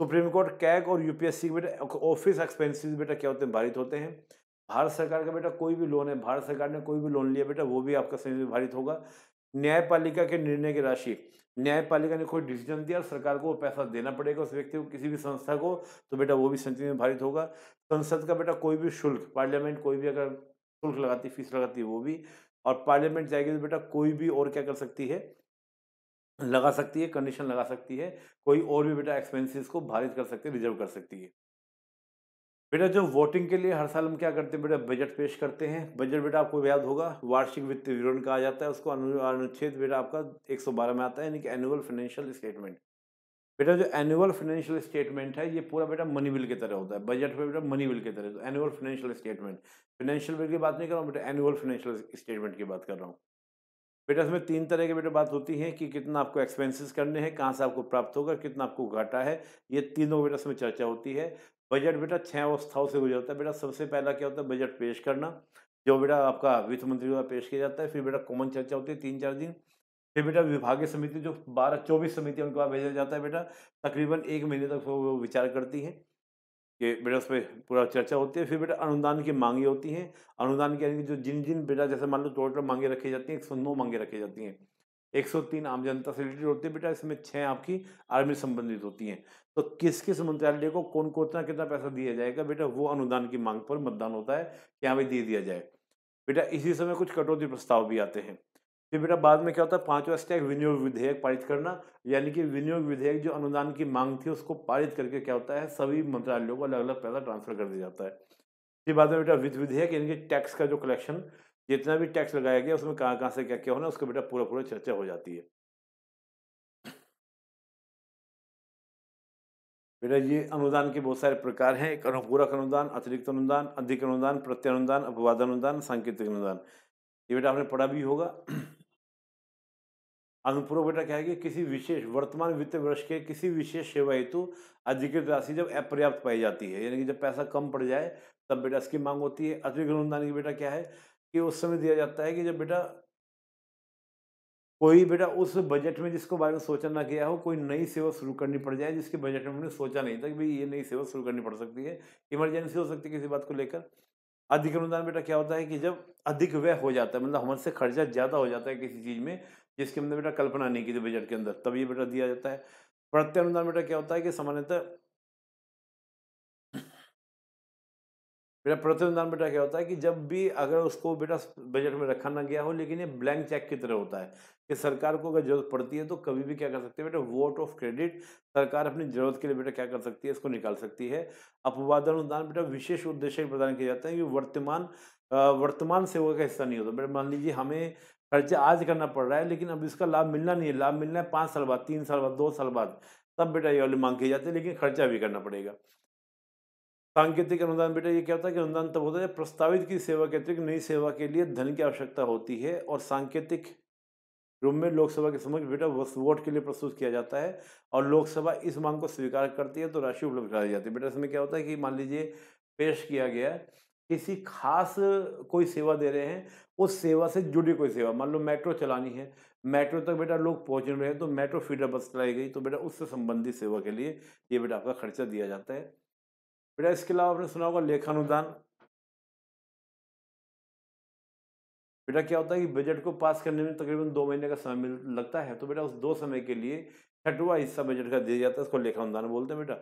सुप्रीम कोर्ट, कैग और यूपीएससी के बेटा ऑफिस एक्सपेंसेस बेटा क्या होते हैं? भारित होते हैं। भारत सरकार का बेटा कोई भी लोन है, भारत सरकार ने कोई भी लोन लिया बेटा, वो भी आपका संविधानित होगा। न्यायपालिका के निर्णय की राशि, न्यायपालिका ने कोई डिसीजन दिया और सरकार को वो पैसा देना पड़ेगा उस व्यक्ति को, किसी भी संस्था को, तो बेटा वो भी संचित में भारित होगा। संसद का बेटा कोई भी शुल्क, पार्लियामेंट कोई भी अगर शुल्क लगाती, फीस लगाती है, वो भी। और पार्लियामेंट जाएगी तो बेटा कोई भी और क्या कर सकती है? लगा सकती है, कंडीशन लगा सकती है, कोई और भी बेटा एक्सपेंसेस को भारित कर सकती है, रिजर्व कर सकती है। बेटा जो वोटिंग के लिए हर साल हम क्या करते हैं बेटा? बजट पेश करते हैं। बजट बेटा आपको याद होगा वार्षिक वित्तीय विवरण कहा जाता है उसको, अनुच्छेद बेटा आपका 112 में आता है, यानी कि एनुअल फाइनेंशियल स्टेटमेंट। बेटा जो एनुअल फाइनेंशियल स्टेटमेंट है, ये पूरा बेटा मनी बिल की तरह होता है। बजट में बेटा मनी बिल की तरह, तो annual financial statement, financial bill की बात नहीं कर रहा हूँ बेटा, एनुअल फाइनेंशियल स्टेटमेंट की बात कर रहा हूँ। बेटा इसमें 3 तरह की बेटा बात होती है कि कितना आपको एक्सपेंसेस करने हैं, कहाँ से आपको प्राप्त होगा, कितना आपको घाटा है, ये तीनों बेटा इसमें चर्चा होती है। बजट बेटा 6 अवस्थाओं से गुजरता है। बेटा सबसे पहला क्या होता है, बजट पेश करना, जो बेटा आपका वित्त मंत्री द्वारा पेश किया जाता है। फिर बेटा कॉमन चर्चा होती है 3-4 दिन। फिर बेटा विभागीय समिति जो 12-24 समितियाँ उनके पास भेजा जाता है बेटा, तकरीबन 1 महीने तक वो विचार करती हैं। कि बेटा उसपे पूरा चर्चा होती है। फिर बेटा अनुदान की माँगें होती हैं। अनुदान की यानी कि जो जिन-जिन बेटा जैसे मान लो टोटल माँगें रखी जाती हैं, 109 माँगें रखी जाती हैं। 103 आम जनता से रिलेटेड होती है बेटा, इसमें 6 आपकी आर्मी से संबंधित होती हैं। तो किस-किस मंत्रालय को कौन-कौन कितना पैसा दिया जाएगा बेटा, वो अनुदान की माँग पर मतदान होता है कि हाँ भाई दे दिया जाए। बेटा इसी समय कुछ कटौती प्रस्ताव भी आते हैं। फिर बेटा बाद में क्या होता है, 5वां स्टेप विनियोग विधेयक पारित करना, यानी कि विनियोग विधेयक जो अनुदान की माँग थी उसको पारित करके क्या होता है, सभी मंत्रालयों को अलग-अलग पैसा ट्रांसफ़र कर दिया जाता है। फिर बाद में बेटा वित्त विधेयक यानी कि टैक्स का जो कलेक्शन, जितना भी टैक्स लगाया गया उसमें कहाँ-कहाँ से क्या-क्या होना है, उसका बेटा पूरा-पूरा चर्चा हो जाती है। बेटा ये अनुदान के बहुत सारे प्रकार हैं। एक अनुपूरक अनुदान, अतिरिक्त अनुदान, अधिक अनुदान, प्रत्यनुदान, अपवाद अनुदान, सांकेतिक अनुदान। ये बेटा आपने पढ़ा भी होगा। अनुपूरक बेटा क्या है कि किसी विशेष वर्तमान वित्त वर्ष के किसी विशेष सेवा हेतु अधिकृत राशि जब अपर्याप्त पाई जाती है, यानी कि जब पैसा कम पड़ जाए तब बेटा इसकी मांग होती है। अतिरिक्त अनुदान की बेटा क्या है कि उस समय दिया जाता है कि जब बेटा कोई बेटा उस बजट में जिसको बारे में सोचा ना गया हो, कोई नई सेवा शुरू करनी पड़ जाए जिसके बजट में हमने सोचा नहीं था कि भाई ये नई सेवा शुरू करनी पड़ सकती है, इमरजेंसी हो सकती है किसी बात को लेकर। अधिक अनुदान बेटा क्या होता है कि जब अधिक व्यय हो जाता है, मतलब हमसे खर्चा ज़्यादा हो जाता है किसी चीज़ में, जिसकी हमने बेटा कल्पना नहीं की थी बजट के अंदर, तब ये बेटा दिया जाता है। प्रत्यनुदान बेटा क्या होता है कि सामान्यतः बेटा प्रत्यनुदान बेटा क्या होता है कि जब भी अगर उसको बेटा बजट में रखा ना गया हो, लेकिन ये ब्लैंक चेक की तरह होता है कि सरकार को अगर जरूरत पड़ती है तो कभी भी क्या कर सकती है बेटा, वोट ऑफ क्रेडिट, सरकार अपनी जरूरत के लिए बेटा क्या कर सकती है, इसको निकाल सकती है। अपवाद अनुदान बेटा विशेष उद्देश्य प्रदान किया जाता है, ये वर्तमान सेवा का हिस्सा नहीं होता। बेटा मान लीजिए हमें खर्चा आज करना पड़ रहा है, लेकिन अब इसका लाभ मिलना नहीं है, लाभ मिलना है 5 साल बाद, 3 साल बाद, 2 साल बाद, तब बेटा ये वाली मांग की जाती है, लेकिन खर्चा भी करना पड़ेगा। सांकेतिक अनुदान बेटा ये क्या होता है कि अनुदान तब होता है जब प्रस्तावित की सेवा के अतिरिक्त नई सेवा के लिए धन की आवश्यकता होती है और सांकेतिक रूप में लोकसभा के समक्ष बेटा वोट के लिए प्रस्तुत किया जाता है और लोकसभा इस मांग को स्वीकार करती है तो राशि उपलब्ध कराई जाती है। बेटा इसमें क्या होता है कि मान लीजिए पेश किया गया है, किसी खास कोई सेवा दे रहे हैं, उस सेवा से जुड़ी कोई सेवा, मान लो मेट्रो चलानी है, मेट्रो तक बेटा लोग पहुंच नहीं रहे हैं तो मेट्रो फीडर बस चलाई गई, तो बेटा उससे संबंधित सेवा के लिए ये बेटा आपका खर्चा दिया जाता है। बेटा इसके अलावा आपने सुना होगा लेखानुदान। बेटा क्या होता है कि बजट को पास करने में तकरीबन 2 महीने का समय मिल लगता है, तो बेटा उस 2 समय के लिए छठवां हिस्सा बजट का दिया जाता है, इसको लेखानुदान बोलते हैं बेटा।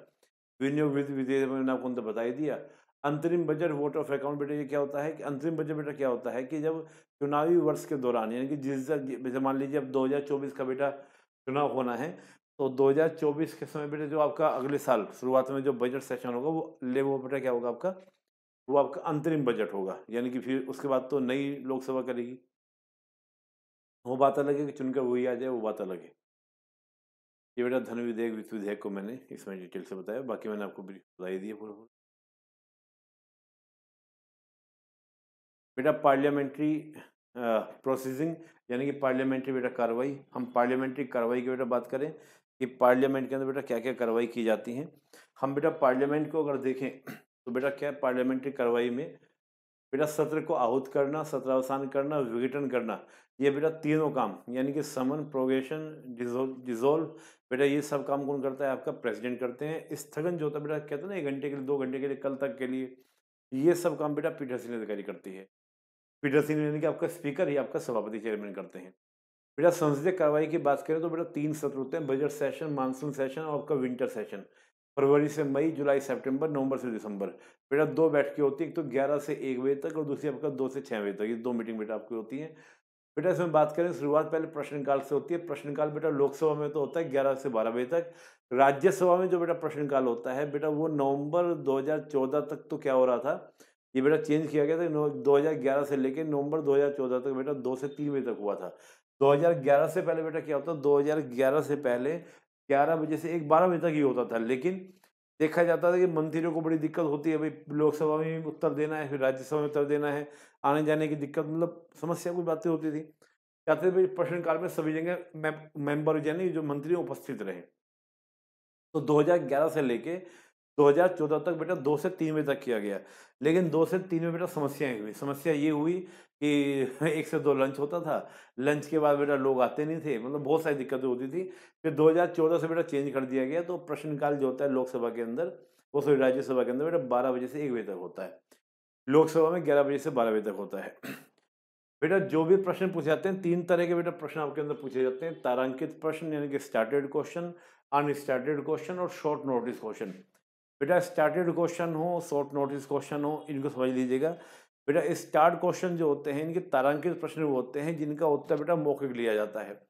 विनियोग विधि मैंने आपको तो बता ही दिया। अंतरिम बजट वोट ऑफ अकाउंट बेटा ये क्या होता है कि अंतरिम बजट बेटा क्या होता है कि जब चुनावी वर्ष के दौरान, यानी कि जैसे मान लीजिए अब 2024 का बेटा चुनाव होना है, तो 2024 के समय बेटा जो आपका अगले साल शुरुआत में जो बजट सेशन होगा वो बेटा क्या होगा आपका, वो आपका अंतरिम बजट होगा, यानी कि फिर उसके बाद तो नई लोकसभा करेगी। वो बात अलग है कि चुनकर वही आ जाए, वो बात अलग है। ये बेटा धन विधेयक, वित्त विधेयक को मैंने इसमें डिटेल से बताया, बाकी मैंने आपको ब्रीफ बता ही दिया पूरा। बेटा पार्लियामेंट्री प्रोसीजिंग, यानी कि पार्लियामेंट्री बेटा कार्रवाई, हम पार्लियामेंट्री कार्रवाई की बेटा बात करें कि पार्लियामेंट के अंदर बेटा क्या क्या कार्रवाई की जाती हैं। हम बेटा पार्लियामेंट को अगर देखें तो बेटा क्या है पार्लियामेंट्री कार्रवाई में, बेटा सत्र को आहूत करना, सत्रावसान करना, विघटन करना, ये बेटा तीनों काम, यानी कि समन, प्रोगेशन, डिसॉल्व, बेटा ये सब काम कौन करता है, आपका प्रेसिडेंट करते हैं। स्थगन जो होता है बेटा कहते हैं ना 1 घंटे के लिए, 2 घंटे के लिए, कल तक के लिए, ये सब काम बेटा पीठासीन अधिकारी करती है। पीठासीन यानी कि आपका स्पीकर ही आपका सभापति चेयरमैन करते हैं। बेटा संसदीय कार्रवाई की बात करें तो बेटा 3 सत्र होते हैं, बजट सेशन, मानसून सेशन और आपका विंटर सेशन। फरवरी से मई, जुलाई सितंबर, नवंबर से दिसंबर। बेटा 2 बैठकें होती हैं, एक तो 11 से 1 बजे तक और दूसरी आपका 2 से 6 बजे तक, ये 2 मीटिंग बेटा आपकी होती हैं। बेटा इसमें बात करें शुरुआत पहले प्रश्नकाल से होती है। प्रश्नकाल बेटा लोकसभा में तो होता है 11 से 12 बजे तक। राज्यसभा में जो बेटा प्रश्नकाल होता है बेटा वो नवंबर 2014 तक तो क्या हो रहा था, ये बेटा चेंज किया गया था, 2011 से लेकर नवंबर 2014 तक बेटा 2 से 3 बजे तक हुआ था। 2011 से पहले बेटा क्या होता, 2011 से पहले 11 बजे से 12 बजे तक ही होता था, लेकिन देखा जाता था कि मंत्रियों को बड़ी दिक्कत होती है, भाई लोकसभा में भी उत्तर देना है, फिर राज्यसभा में उत्तर देना है, आने जाने की दिक्कत, मतलब समस्या कुछ बातें होती थी। चाहते थे भाई प्रश्नकाल में सभी जगह मेंबर यानी जो मंत्री उपस्थित रहे। तो 2011 से लेके 2014 तक बेटा 2 से 3 बजे तक किया गया। लेकिन 2 से 3 में बेटा समस्याएँ हुई। समस्या ये हुई कि 1 से 2 लंच होता था। लंच के बाद बेटा लोग आते नहीं थे, मतलब बहुत सारी दिक्कतें होती थी। फिर 2014 से बेटा चेंज कर दिया गया, तो प्रश्नकाल जो होता है लोकसभा के अंदर, वो सॉरी राज्यसभा के अंदर बेटा 12 बजे से 1 बजे तक होता है। लोकसभा में 11 बजे से 12 बजे तक होता है। बेटा जो भी प्रश्न पूछे जाते हैं, 3 तरह के बेटा प्रश्न आपके अंदर पूछे जाते हैं। तारांकित प्रश्न यानी कि स्टार्टेड क्वेश्चन, अनस्टार्टेड क्वेश्चन और शॉर्ट नोटिस क्वेश्चन। बेटा स्टार्टेड क्वेश्चन हो, शॉर्ट नोटिस क्वेश्चन हो, इनको समझ लीजिएगा। बेटा स्टार्ट क्वेश्चन जो होते हैं, इनके तारांकित प्रश्न वो होते हैं जिनका उत्तर बेटा मौखिक लिया जाता है।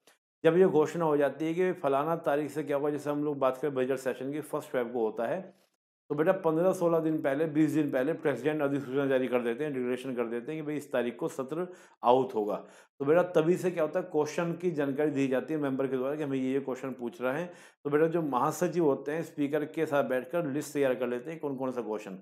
जब ये घोषणा हो जाती है कि फलाना तारीख से क्या होगा, जैसे हम लोग बात करें बजट सेशन की 1 फेब को होता है, तो बेटा 15-16 दिन पहले, 20 दिन पहले प्रेसिडेंट अधिसूचना जारी कर देते हैं, डिक्लेरेशन कर देते हैं कि भाई इस तारीख को सत्र आउट होगा। तो बेटा तभी से क्या होता है, क्वेश्चन की जानकारी दी जाती है मेंबर के द्वारा कि हमें ये क्वेश्चन पूछ रहा है। तो बेटा जो महासचिव होते हैं स्पीकर के साथ बैठकर लिस्ट तैयार कर लेते हैं कौन कौन सा क्वेश्चन।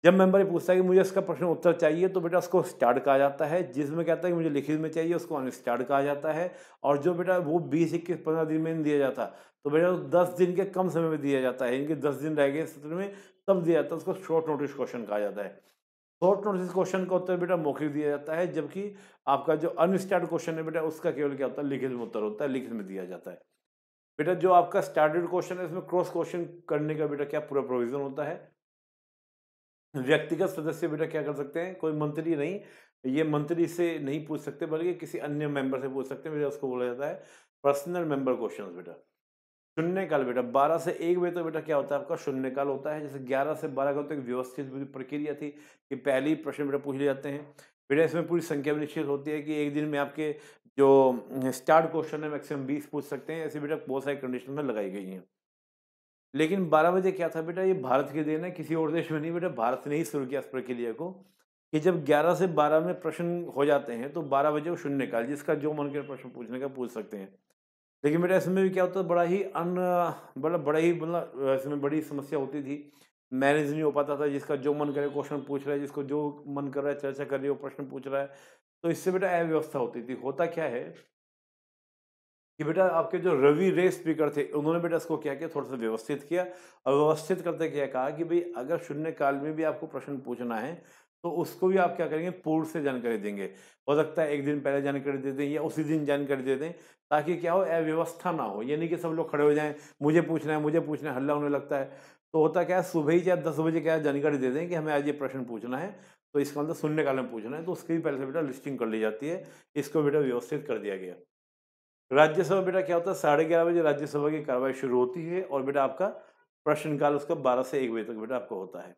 जब मेंबर ये पूछता है कि मुझे इसका प्रश्न उत्तर चाहिए, तो बेटा उसको स्टार्ट कहा जाता है। जिसमें कहता है कि मुझे लिखित में चाहिए, उसको अनस्टार्ट कहा जाता है। और जो बेटा वो 20-21-15 दिन में नहीं दिया जाता, तो बेटा 10 दिन के कम समय में दिया जाता है। इनके 10 दिन रह गए सत्र में, तब दिया जाता है, उसको शॉर्ट नोटिस क्वेश्चन कहा जाता है। शॉर्ट नोटिस क्वेश्चन का उत्तर बेटा मौखिक दिया जाता है, जबकि आपका जो अनस्टार्ट क्वेश्चन है बेटा उसका केवल क्या होता है, लिखित में उत्तर होता है, लिखित में दिया जाता है। बेटा जो आपका स्टार्टेड क्वेश्चन है, इसमें क्रॉस क्वेश्चन करने का बेटा क्या पूरा प्रोविजन होता है। व्यक्तिगत सदस्य बेटा क्या कर सकते हैं, कोई मंत्री नहीं, ये मंत्री से नहीं पूछ सकते, बल्कि किसी अन्य मेंबर से पूछ सकते हैं। बेटा उसको बोला जाता है पर्सनल मेंबर क्वेश्चन। बेटा शून्यकाल, बेटा 12 से 1 बजे तक बेटा क्या होता है, आपका शून्यकाल होता है। जैसे 11 से 12 का तो एक व्यवस्थित पूरी प्रक्रिया थी कि पहले ही प्रश्न बेटा पूछ लिए जाते हैं। बेटा इसमें पूरी संख्या भी निश्चित होती है कि एक दिन में आपके जो स्टार्ट क्वेश्चन है मैक्सिमम 20 पूछ सकते हैं। ऐसे बेटा बहुत सारी कंडीशन में लगाई गई हैं। लेकिन 12 बजे क्या था बेटा, ये भारत की देन है, किसी और देश में नहीं। बेटा भारत ने ही शुरू किया इस प्रक्रिया को कि जब 11 से 12 में प्रश्न हो जाते हैं, तो 12 बजे वो शून्यकाल, जिसका जो मन करे प्रश्न पूछने का पूछ सकते हैं। लेकिन बेटा इसमें भी क्या होता है, बड़ा ही मतलब इसमें बड़ी समस्या होती थी। मैनेज नहीं हो पाता था, जिसका जो मन करे क्वेश्चन पूछ रहा है, जिसको जो मन कर रहा है चर्चा कर रही है वो प्रश्न पूछ रहा है। तो इससे बेटा अव्यवस्था होती थी। होता क्या है कि बेटा आपके जो रवि रे स्पीकर थे, उन्होंने बेटा इसको क्या किया, थोड़ा सा व्यवस्थित किया। और व्यवस्थित करते क्या कहा कि भाई अगर शून्यकाल में भी आपको प्रश्न पूछना है, तो उसको भी आप क्या करेंगे, पूर्व से जानकारी देंगे। हो सकता है एक दिन पहले जानकारी दे दें या उसी दिन जानकारी दे दें, ताकि क्या हो, अव्यवस्था ना हो। यानी कि सब लोग खड़े हो जाएं, मुझे पूछना है, मुझे पूछना है, हल्ला होने लगता है। तो होता क्या है, सुबह ही या 10 बजे क्या है, जानकारी दे दें कि हमें आज ये प्रश्न पूछना है, तो इसका मतलब शून्यकाल में पूछना है, तो उसकी भी पहले से बेटा लिस्टिंग कर ली जाती है। इसको बेटा व्यवस्थित कर दिया गया। राज्यसभा बेटा क्या होता है, 11:30 बजे राज्यसभा की कार्रवाई शुरू होती है, और बेटा आपका प्रश्नकाल उसका 12 से 1 बजे तक बेटा आपका होता है।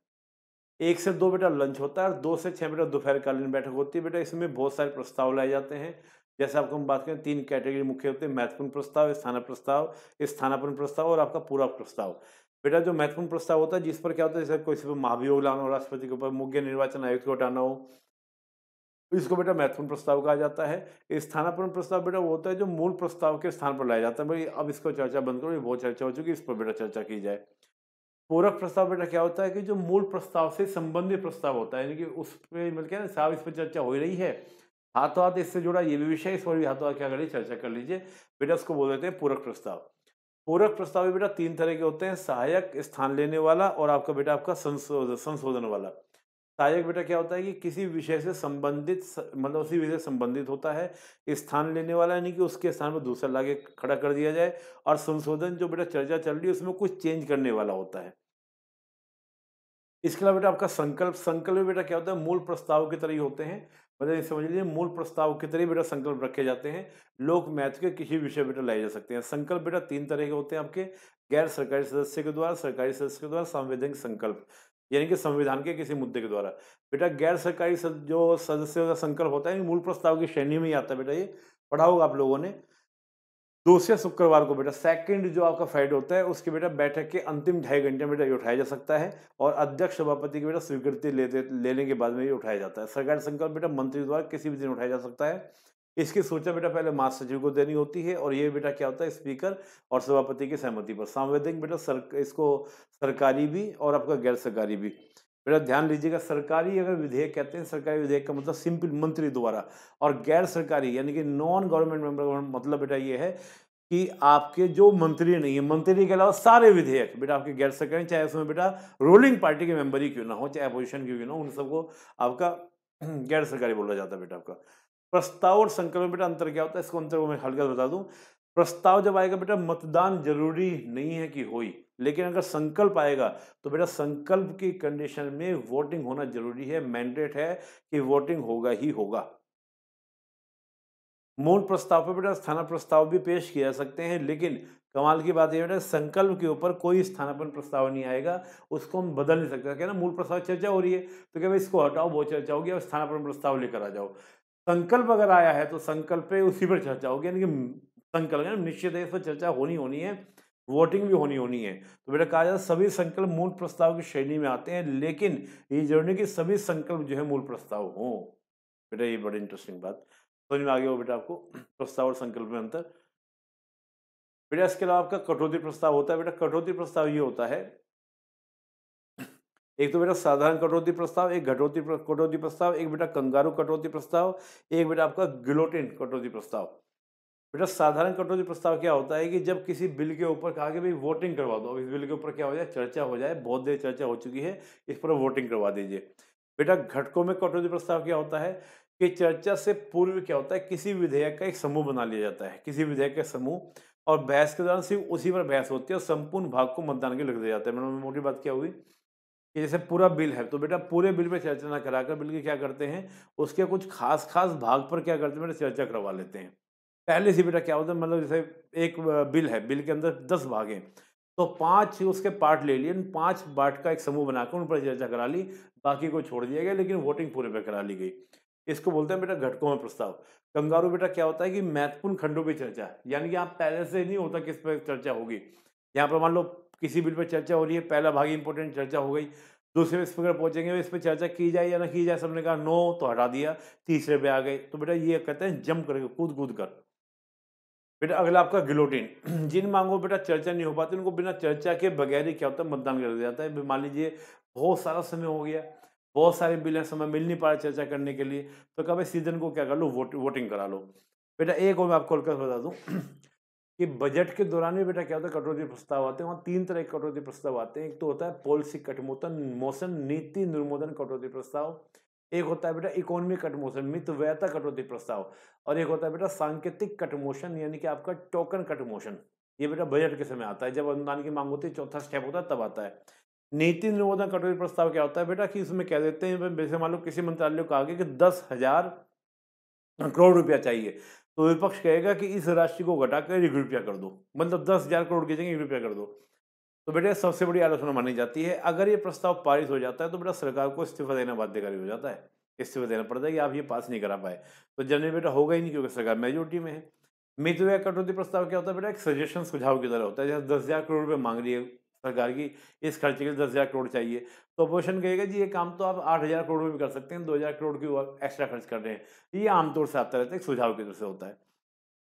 1 से 2 बेटा लंच होता है, और 2 से 6 बेटा दोपहरकालीन बैठक होती है। बेटा इसमें बहुत सारे प्रस्ताव लाए जाते हैं। जैसे आपको हम बात करें, 3 कैटेगरी मुख्य होते हैं: महत्वपूर्ण प्रस्ताव, स्थानापन्न प्रस्ताव और आपका पूरक प्रस्ताव। बेटा जो महत्वपूर्ण प्रस्ताव होता है, जिस पर क्या होता है, जैसे किसी पर महाभियोग लाना हो, राष्ट्रपति के ऊपर मुख्य निर्वाचन आयुक्त को हटाना हो, इसको बेटा महत्वपूर्ण प्रस्ताव कहा जाता है। स्थानापन्न प्रस्ताव बेटा वो होता है जो मूल प्रस्ताव के स्थान पर लाया जाता है। भाई अब इसको चर्चा बंद करो, ये बहुत चर्चा हो चुकी है, इस पर बेटा चर्चा की जाए। पूरक प्रस्ताव बेटा क्या होता है कि जो मूल प्रस्ताव से संबंधित प्रस्ताव होता है, यानी कि उस पे मतलब क्या है, साहब इस पर चर्चा हो ही रही है, हाथों हाथ इससे जुड़ा ये भी विषय है, इस पर भी हाथों हाथ क्या करिए, चर्चा कर लीजिए। बेटा उसको बोल देते हैं पूरक प्रस्ताव। पूरक प्रस्ताव भी बेटा 3 तरह के होते हैं: सहायक, स्थान लेने वाला, और आपका बेटा आपका संशोधन वाला। सहायक बेटा क्या होता है कि किसी विषय से संबंधित मतलब उसी विषय से संबंधित होता है। स्थान लेने वाला यानी कि उसके स्थान पर दूसरा लाके खड़ा कर दिया जाए। और संशोधन जो बेटा चर्चा चल रही है उसमें कुछ चेंज करने वाला होता है। इसके अलावा बेटा आपका संकल्प। संकल्प में बेटा क्या होता है, मूल प्रस्ताव की तरह ही होते हैं। मतलब ये समझ लीजिए, मूल प्रस्ताव की तरह बेटा संकल्प रखे जाते हैं। लोक महत्व के किसी विषय बेटा लाए जा सकते हैं। संकल्प बेटा 3 तरह के होते हैं आपके: गैर सरकारी सदस्य के द्वारा, सरकारी सदस्य के द्वारा, संवैधानिक संकल्प यानी कि संविधान के किसी मुद्दे के द्वारा। बेटा गैर सरकारी जो सदस्यों का संकल्प होता है, मूल प्रस्ताव की श्रेणी में ही आता है। बेटा ये पढ़ा होगा आप लोगों ने। दूसरे शुक्रवार को बेटा सेकंड जो आपका फ्राइडे होता है, उसके बेटा बैठक के अंतिम 2.5 घंटे में बेटा ये उठाया जा सकता है, और अध्यक्ष सभापति की बेटा स्वीकृति लेने के बाद में ये उठाया जाता है। सरकारी संकल्प बेटा मंत्री द्वारा किसी भी दिन उठाया जा सकता है। इसकी सूचना बेटा पहले महासचिव को देनी होती है, और ये बेटा क्या होता है, स्पीकर और सभापति की सहमति पर। संवैधानिक बेटा इसको सरकारी भी और आपका गैर सरकारी भी। बेटा ध्यान लीजिएगा, सरकारी अगर विधेयक कहते हैं, सरकारी विधेयक का मतलब सिंपल मंत्री द्वारा, और गैर सरकारी यानी कि नॉन गवर्नमेंट मेंबर मतलब बेटा ये है कि आपके जो मंत्री नहीं है, मंत्री के अलावा सारे विधेयक बेटा आपके गैर सरकारी, चाहे उसमें बेटा रूलिंग पार्टी के मेंबर ही क्यों ना हो, चाहे अपोजिशन क्यों ना हो, उन सबको आपका गैर सरकारी बोला जाता है बेटा आपका। प्रस्ताव और संकल्प में बेटा अंतर क्या होता है, इसको अंतर को मैं हल्का बता दूं। प्रस्ताव जब आएगा बेटा मतदान जरूरी नहीं है कि होई, लेकिन अगर संकल्प आएगा तो बेटा संकल्प की कंडीशन में वोटिंग होना जरूरी है, मैंडेट है कि वोटिंग होगा ही होगा। मूल प्रस्ताव पे बेटा स्थानापन्न प्रस्ताव भी पेश किए जा सकते हैं, लेकिन कमाल की बात यह बेटा संकल्प के ऊपर कोई स्थानापन्न प्रस्ताव नहीं आएगा, उसको हम बदल नहीं सकते। क्या ना, मूल प्रस्ताव चर्चा हो रही है तो क्या भाई इसको हटाओ, वो चर्चा होगी, और स्थानापन्न प्रस्ताव लेकर आ जाओ। संकल्प अगर आया है तो संकल्प पे उसी पर चर्चा होगी, यानी कि संकल्प है ना, निश्चित है इस पर चर्चा होनी होनी है, वोटिंग भी होनी होनी है। तो बेटा कहा जाता है सभी संकल्प मूल प्रस्ताव की श्रेणी में आते हैं, लेकिन ये जरूरी नहीं कि सभी संकल्प जो है मूल प्रस्ताव हो। बेटा ये बड़ी इंटरेस्टिंग बात समझ में आ गया हो बेटा आपको, प्रस्ताव और संकल्प में अंतर। बेटा इसके अलावा आपका कटौती प्रस्ताव होता है। बेटा कटौती प्रस्ताव ये होता है, एक तो बेटा साधारण कटौती प्रस्ताव, एक कटौती प्रस्ताव, एक बेटा कंगारू कटौती प्रस्ताव, एक बेटा आपका गिलोटिन कटौती प्रस्ताव। बेटा साधारण कटौती प्रस्ताव क्या होता है कि जब किसी बिल के ऊपर कहा कि भाई वोटिंग करवा दो, अब इस बिल के ऊपर क्या हो जाए, चर्चा हो जाए, बहुत देर चर्चा हो चुकी है, इस पर वोटिंग करवा दीजिए। बेटा घटकों में कटौती प्रस्ताव क्या होता है कि चर्चा से पूर्व क्या होता है, किसी विधेयक का एक समूह बना लिया जाता है, किसी विधेयक का समूह, और बहस के दौरान सिर्फ उसी पर बहस होती है और संपूर्ण भाग को मतदान के लिए रख दिया जाता है। मतलब मोटी बात क्या हुई कि जैसे पूरा बिल है तो बेटा पूरे बिल पे चर्चा ना कराकर बिल के क्या करते हैं, उसके कुछ खास खास भाग पर क्या करते हैं बेटा, चर्चा करवा लेते हैं। पहले से बेटा क्या होता है, मतलब जैसे एक बिल है, बिल के अंदर 10 भाग हैं, तो 5 उसके पार्ट ले लिए, 5 पार्ट का एक समूह बनाकर उन पर चर्चा करा ली, बाकी को छोड़ दिया गया, लेकिन वोटिंग पूरे पे करा ली गई। इसको बोलते हैं बेटा घटकों में प्रस्ताव। कंगारू बेटा क्या होता है कि महत्वपूर्ण खंडों पे चर्चा, यानी कि आप पहले से नहीं होता किस पर चर्चा होगी। यहाँ पर मान लो किसी बिल पर चर्चा हो रही है, पहला भाग इंपॉर्टेंट चर्चा हो गई, दूसरे स्पीकर पहुंचेंगे, इस पर चर्चा की जाए या ना की जाए, सबने कहा नो तो हटा दिया, तीसरे पे आ गए, तो बेटा ये कहते हैं जंप करके, कूद कूद कर। बेटा अगला आपका गिलोटिन, जिन मांगों बेटा चर्चा नहीं हो पाती उनको बिना चर्चा के बगैर ही क्या होता है, मतदान कर दिया जाता है। मान लीजिए बहुत सारा समय हो गया, बहुत सारे बिल हैं, समय मिल नहीं पा रहा चर्चा करने के लिए, तो कभी सीजन को क्या कर लो, वोटिंग करा लो। बेटा एक और मैं आपको बता दूं कि बजट के दौरान भी बेटा क्या होता है, कटौती प्रस्ताव आते हैं। वहाँ 3 तरह के कटौती प्रस्ताव आते हैं। एक तो होता है पॉलिसी कट मोशन, नीति निर्मोदन कटौती प्रस्ताव, एक होता है बेटा इकोनॉमी कट मोशन, मितव्ययता कटौती प्रस्ताव, और एक होता है बेटा सांकेतिक कट मोशन, यानी कि आपका टोकन कट मोशन। ये बेटा बजट के समय आता है, जब अनुदान की मांग होती है, चौथा स्टेप होता है, तब आता है। नीति निर्मोदन कटौती प्रस्ताव क्या होता है बेटा कि इसमें कह देते हैं, जैसे मान लो किसी मंत्रालय को आगे कि 10,000 करोड़ रुपया चाहिए, तो विपक्ष कहेगा कि इस राशि को घटाकर 1 रुपया कर दो, मतलब 10,000 करोड़ की जगह 1 रुपया कर दो। तो बेटा सबसे बड़ी आलोचना मानी जाती है। अगर ये प्रस्ताव पारित हो जाता है तो बेटा सरकार को इस्तीफा देना बाध्यकारी हो जाता है, इस्तीफा देना पड़ता है कि आप ये पास नहीं करा पाए, तो जनरल बेटा होगा ही नहीं, क्योंकि सरकार मेजोरिटी में है। मितव्यय कटौती प्रस्ताव क्या होता है बेटा, एक सजेशन सुझाव की तरह होता है। जैसे 10,000 करोड़ रुपये मांग रही है सरकार की, इस खर्चे के लिए 10,000 करोड़ चाहिए, तो अपोजिशन कहेगा जी ये काम तो आप 8,000 करोड़ में भी कर सकते हैं, 2,000 करोड़ की और एक्स्ट्रा खर्च कर रहे हैं। ये आमतौर से आता रहता है, एक सुझाव की तरह से होता है।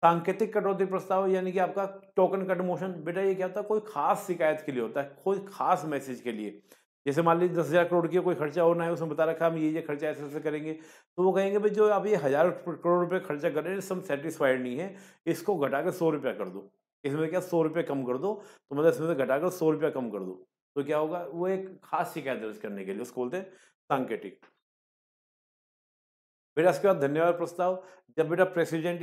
सांकेतिक कटौती प्रस्ताव यानी कि आपका टोकन कट मोशन, बेटा ये क्या होता है, कोई खास शिकायत के लिए होता है, कोई खास मैसेज के लिए। जैसे मान लीजिए 10,000 करोड़ की कोई खर्चा होना है, उसमें बता रखा हम ये खर्चा ऐसे ऐसे करेंगे, तो वो कहेंगे भाई जो आप ये 1,000 करोड़ रुपए खर्चा कर रहे हैं, सब सेटिस्फाइड नहीं है, इसको घटा कर 100 रुपया कर दो, इसमें क्या 100 रुपये कम कर दो, तो मतलब इसमें से घटाकर 100 रुपया कम कर दो, तो क्या होगा, वो एक खास शिकायत दर्ज करने के लिए उसको बोलते हैं सांकेतिक। बेटा इसके बाद धन्यवाद प्रस्ताव, जब बेटा प्रेसिडेंट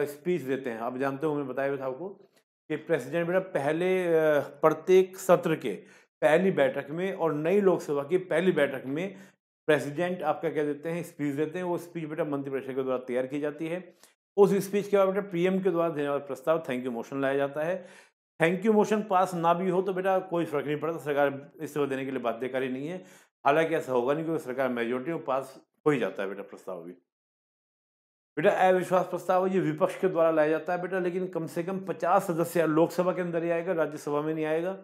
स्पीच देते हैं, आप जानते हो, मैं बताया था आपको कि प्रेसिडेंट बेटा पहले प्रत्येक सत्र के पहली बैठक में और नई लोकसभा की पहली बैठक में प्रेसिडेंट आपका क्या देते हैं, स्पीच देते हैं। वो स्पीच बेटा मंत्रिपरिषद के द्वारा तैयार की जाती है। उस स्पीच के बाद बेटा पीएम के द्वारा धन्यवाद प्रस्ताव, थैंक यू मोशन लाया जाता है। थैंक यू मोशन पास ना भी हो तो बेटा कोई फर्क नहीं पड़ता, सरकार इस्तीफा देने के लिए बाध्यकारी नहीं है। हालांकि ऐसा होगा नहीं, क्योंकि सरकार मेजोरिटी में पास हो ही जाता है बेटा प्रस्ताव भी। बेटा अविश्वास प्रस्ताव ये विपक्ष के द्वारा लाया जाता है बेटा, लेकिन कम से कम 50 सदस्य लोकसभा के अंदर ही आएगा, राज्यसभा में नहीं आएगा।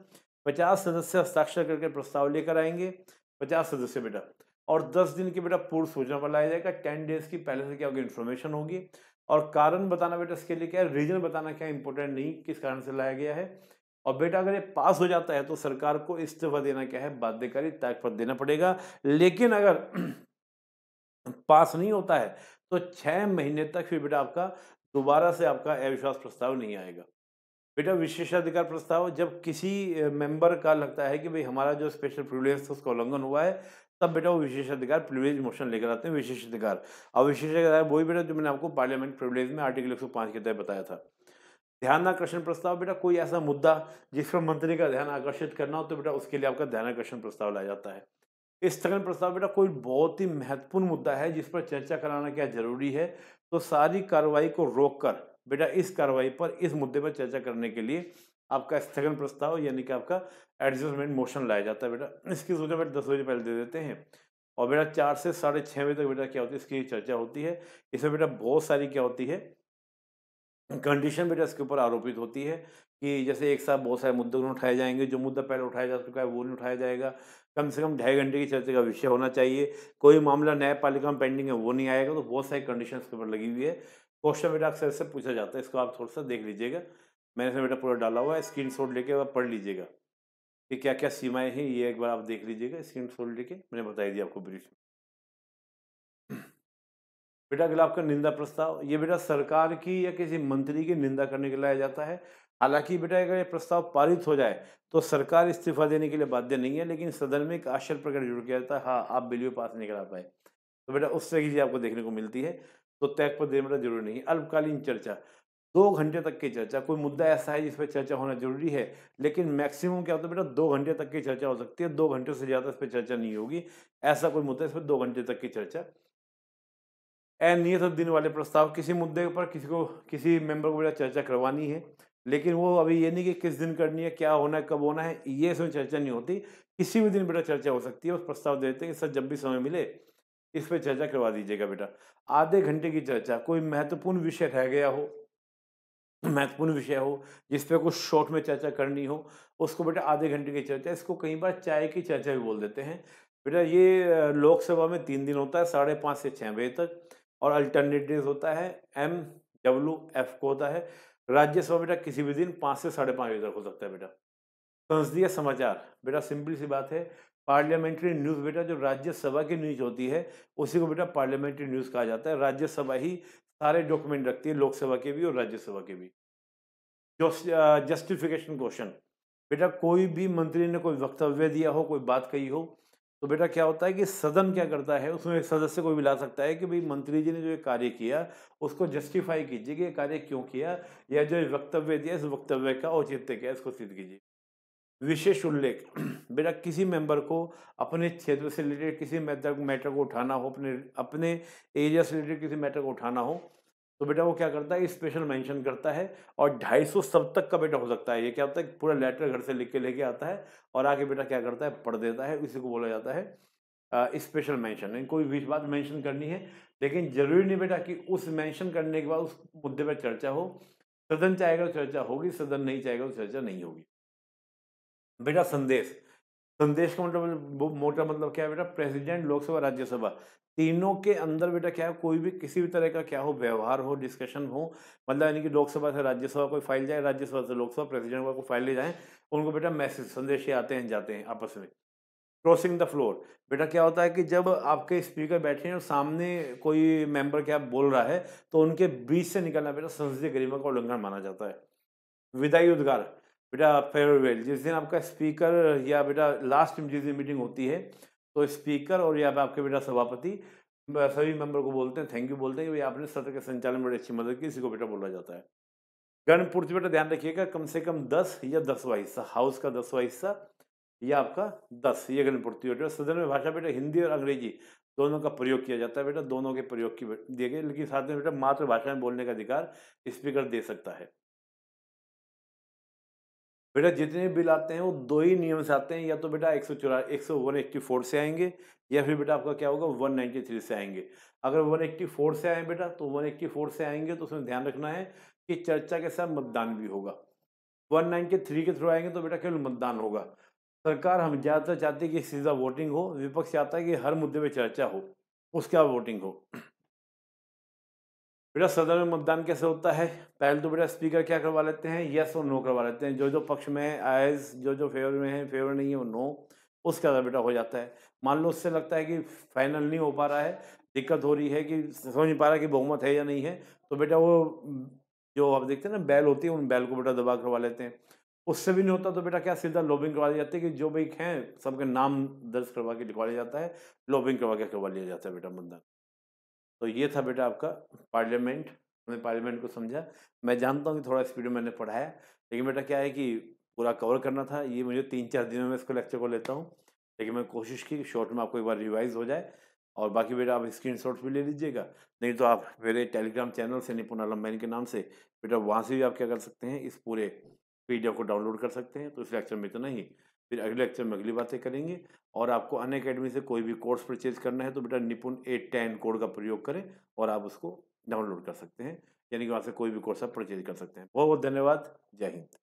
50 सदस्य हस्ताक्षर करके प्रस्ताव लेकर आएंगे, 50 सदस्य बेटा, और 10 दिन की बेटा पूर्व सूचना पर लाया जाएगा। 10 डेज की पहले से क्या होगी, इन्फॉर्मेशन होगी, और कारण बताना बेटा इसके लिए क्या है, रीजन बताना क्या इंपॉर्टेंट नहीं, किस कारण से लाया गया है। और बेटा अगर ये पास हो जाता है तो सरकार को इस्तीफा देना क्या है, बाध्यकारी त्यागपत्र देना पड़ेगा। लेकिन अगर पास नहीं होता है तो 6 महीने तक फिर बेटा आपका दोबारा से आपका अविश्वास प्रस्ताव नहीं आएगा। बेटा विशेषाधिकार प्रस्ताव जब किसी मेंबर का लगता है कि भाई हमारा जो स्पेशल प्रिविलेज था उसका उल्लंघन हुआ है, तब बेटा वो विशेषाधिकार प्रिविलेज मोशन लेकर आते हैं विशेषाधिकार। और विशेषाधिकार वही बेटा जो मैंने आपको पार्लियामेंट प्रिविलेज में आर्टिकल 105 के तहत बताया था। ध्यानाकर्षण प्रस्ताव बेटा कोई ऐसा मुद्दा जिस पर मंत्री का ध्यान आकर्षित करना हो तो बेटा उसके लिए आपका ध्यानाकर्षण प्रस्ताव लाया जाता है। स्थगन प्रस्ताव बेटा कोई बहुत ही महत्वपूर्ण मुद्दा है जिस पर चर्चा कराना क्या जरूरी है, तो सारी कार्रवाई को रोककर बेटा इस कार्रवाई पर, इस मुद्दे पर चर्चा करने के लिए आपका स्थगन प्रस्ताव यानी कि आपका एडजस्टमेंट मोशन लाया जाता है। बेटा इसकी सूचना बेटा 10 बजे पहले दे देते हैं और बेटा 4 से 6:30 बजे तक बेटा क्या होती है, इसकी चर्चा होती है। इसमें बेटा बहुत सारी क्या होती है, कंडीशन बेटा इसके ऊपर आरोपित होती है कि जैसे एक साथ बहुत सारे मुद्दे नहीं उठाए जाएंगे, जो मुद्दा पहले उठाया जा चुका है वो नहीं उठाया जाएगा, कम से कम 2.5 घंटे की चर्चा का विषय होना चाहिए, कोई मामला न्यायपालिका में पेंडिंग है वो नहीं आएगा, तो बहुत सारी कंडीशन इसके ऊपर लगी हुई है। क्वेश्चन बेटा अक्सर इससे पूछा जाता है, इसको आप थोड़ा सा देख लीजिएगा, मैंने इसमें बेटा पूरा डाला हुआ है, स्क्रीनशॉट लेके आप पढ़ लीजिएगा कि क्या क्या सीमाएं हैं, ये एक बार आप देख लीजिएगा स्क्रीनशॉट लेके, मैंने बताई दिया आपको ब्रीफ। बेटा अगला आपका निंदा प्रस्ताव, ये बेटा सरकार की या किसी मंत्री की निंदा करने के लिए लाया जाता है। हालांकि बेटा अगर ये प्रस्ताव पारित हो जाए तो सरकार इस्तीफा देने के लिए बाध्य नहीं है, लेकिन सदन में एक आश्चर्य प्रकट जरूर किया जाता है, हाँ आप बिल भी पास नहीं करा पाए, तो बेटा उस तरह की चीज आपको देखने को मिलती है, तो त्यागपत्र देना बेटा जरूरी नहीं है। अल्पकालीन चर्चा, 2 घंटे तक की चर्चा, कोई मुद्दा ऐसा है जिस पर चर्चा होना जरूरी है, लेकिन मैक्सिमम क्या होता है बेटा 2 घंटे तक की चर्चा हो सकती है, 2 घंटे से ज्यादा इस पर चर्चा नहीं होगी। ऐसा कोई मुद्दा इस पर 2 घंटे तक की चर्चा। अनियत दिन वाले प्रस्ताव, किसी मुद्दे पर किसी मेंबर को बेटा चर्चा करवानी है, लेकिन वो अभी ये नहीं कि किस दिन करनी है, क्या होना है, कब होना है, ये इसमें चर्चा नहीं होती, किसी भी दिन बेटा चर्चा हो सकती है। उस प्रस्ताव देते हैं कि सर जब भी समय मिले इस पर चर्चा करवा दीजिएगा बेटा। आधे घंटे की चर्चा, कोई महत्वपूर्ण विषय रह गया हो, महत्वपूर्ण विषय हो जिस पे कुछ शॉर्ट में चर्चा करनी हो, उसको बेटा आधे घंटे की चर्चा, इसको कई बार चाय की चर्चा भी बोल देते हैं। बेटा ये लोकसभा में 3 दिन होता है, 5:30 से 6 बजे तक, और अल्टरनेट डेज होता है, MWF को होता है। राज्यसभा बेटा किसी भी दिन 5 से 5:30 बजे तक हो सकता है बेटा। संसदीय समाचार, बेटा सिंपल सी बात है, पार्लियामेंट्री न्यूज़ बेटा जो राज्यसभा की न्यूज़ होती है उसी को बेटा पार्लियामेंट्री न्यूज़ कहा जाता है। राज्यसभा ही सारे डॉक्यूमेंट रखती है, लोकसभा के भी और राज्यसभा के भी। जो जस्टिफिकेशन क्वेश्चन, बेटा कोई भी मंत्री ने कोई वक्तव्य दिया हो, कोई बात कही हो, तो बेटा क्या होता है कि सदन क्या करता है, उसमें एक सदस्य कोई भी ला सकता है कि भाई मंत्री जी ने जो ये कार्य किया उसको जस्टिफाई कीजिए कि ये कार्य क्यों किया, या जो ये वक्तव्य दिया इस वक्तव्य का औचित्य क्या है, इसको सिद्ध कीजिए। विशेष उल्लेख, बेटा किसी मेंबर को अपने क्षेत्र से रिलेटेड किसी मैटर को उठाना हो, अपने अपने एरिया से रिलेटेड किसी मैटर को उठाना हो, तो बेटा वो क्या करता है, स्पेशल मेंशन करता है, और 250 शब्द तक का बेटा हो सकता है। ये क्या होता है, पूरा लेटर घर से लिख के लेके आता है और आगे बेटा क्या करता है, पढ़ देता है, इसी को बोला जाता है स्पेशल मेंशन। कोई भी बात मेंशन करनी है, लेकिन जरूरी नहीं बेटा कि उस मेंशन करने के बाद उस मुद्दे पर चर्चा हो। सदन चाहेगा तो चर्चा होगी, सदन नहीं चाहेगा तो चर्चा नहीं होगी। बेटा संदेश, संदेश का मतलब मोटा मतलब क्या है बेटा, प्रेसिडेंट, लोकसभा, राज्यसभा, तीनों के अंदर बेटा क्या है, कोई भी किसी भी तरह का क्या हो, व्यवहार हो, डिस्कशन हो, मतलब यानी कि लोकसभा से राज्यसभा कोई फाइल जाए, राज्यसभा से लोकसभा, प्रेसिडेंट को फाइल ले जाए, उनको बेटा मैसेज संदेश आते हैं जाते हैं आपस में। क्रॉसिंग द फ्लोर, बेटा क्या होता है कि जब आपके स्पीकर बैठे हैं और सामने कोई मेंबर क्या बोल रहा है तो उनके बीच से निकलना बेटा संसदीय गरिमा का उल्लंघन माना जाता है। विदाई उद्गार, बेटा फेयरवेल, जिस दिन आपका स्पीकर या बेटा लास्ट जिस दिन मीटिंग होती है तो स्पीकर और या आपके बेटा सभापति सभी मेंबर को बोलते हैं, थैंक यू बोलते हैं कि भाई आपने सत्र के संचालन में बड़ी अच्छी मदद की, इसी को बेटा बोला जाता है। गणपूर्ति, बेटा ध्यान रखिएगा कम से कम 10 या 10वां हिस्सा, हाउस का 10वां हिस्सा या आपका 10, ये गणपूर्ति बेटा। सदन में भाषा बेटा हिंदी और अंग्रेजी दोनों का प्रयोग किया जाता है बेटा, दोनों के प्रयोग की दिए गए, लेकिन साथ में बेटा मातृभाषा में बोलने का अधिकार स्पीकर दे सकता है। बेटा जितने बिल आते हैं वो 2 ही नियम से आते हैं, या तो बेटा 184 से आएंगे, या फिर बेटा आपका क्या होगा 193 से आएंगे। अगर 184 से आए बेटा तो 184 से आएंगे तो उसमें ध्यान रखना है कि चर्चा के साथ मतदान भी होगा। 193 के थ्रू आएंगे तो बेटा केवल मतदान होगा। सरकार हम ज़्यादातर चाहती है कि सीधा वोटिंग हो, विपक्ष चाहता है कि हर मुद्दे पे चर्चा हो, उसके बाद वोटिंग हो। बेटा सदन में मतदान कैसे होता है? पहले तो बेटा स्पीकर क्या करवा लेते हैं, यस और नो करवा लेते हैं। जो पक्ष में है आयज़, जो फेवर में है, फेवर नहीं है वो नो, उसके बाद बेटा हो जाता है। मान लो उससे लगता है कि फाइनल नहीं हो पा रहा है, दिक्कत हो रही है कि समझ नहीं पा रहा है कि बहुमत है या नहीं है, तो बेटा वो जो आप देखते हैं ना बैल होती है, उन बैल को बेटा दबा करवा लेते हैं। उससे भी नहीं होता तो बेटा क्या सीधा लॉबिंग करवा दी जाती है कि जो भी हैं सबके नाम दर्ज करवा के लिखवा लिया जाता है, लॉबिंग करवा लिया जाता है बेटा मतदान। तो ये था बेटा आपका पार्लियामेंट, हमने पार्लियामेंट को समझा। मैं जानता हूँ कि थोड़ा स्पीड में मैंने पढ़ाया, लेकिन बेटा क्या है कि पूरा कवर करना था, ये मुझे 3-4 दिनों में इसको लेक्चर को लेता हूँ। लेकिन मैं कोशिश की कि शॉर्ट में आपको एक बार रिवाइज़ हो जाए और बाकी बेटा आप स्क्रीनशॉट्स भी ले लीजिएगा। नहीं तो आप मेरे टेलीग्राम चैनल से निपुण अलम्बैन के नाम से बेटा वहाँ से भी आप क्या कर सकते हैं, इस पूरे पीडीएफ को डाउनलोड कर सकते हैं। तो इस लेक्चर में इतना ही, फिर अगले लेक्चर में अगली बातें करेंगे। और आपको अनअकैडमी से कोई भी कोर्स परचेज़ करना है तो बेटा निपुण 810 कोड का प्रयोग करें और आप उसको डाउनलोड कर सकते हैं, यानी कि वहाँ से कोई भी कोर्स आप परचेज़ कर सकते हैं। बहुत-बहुत धन्यवाद। जय हिंद।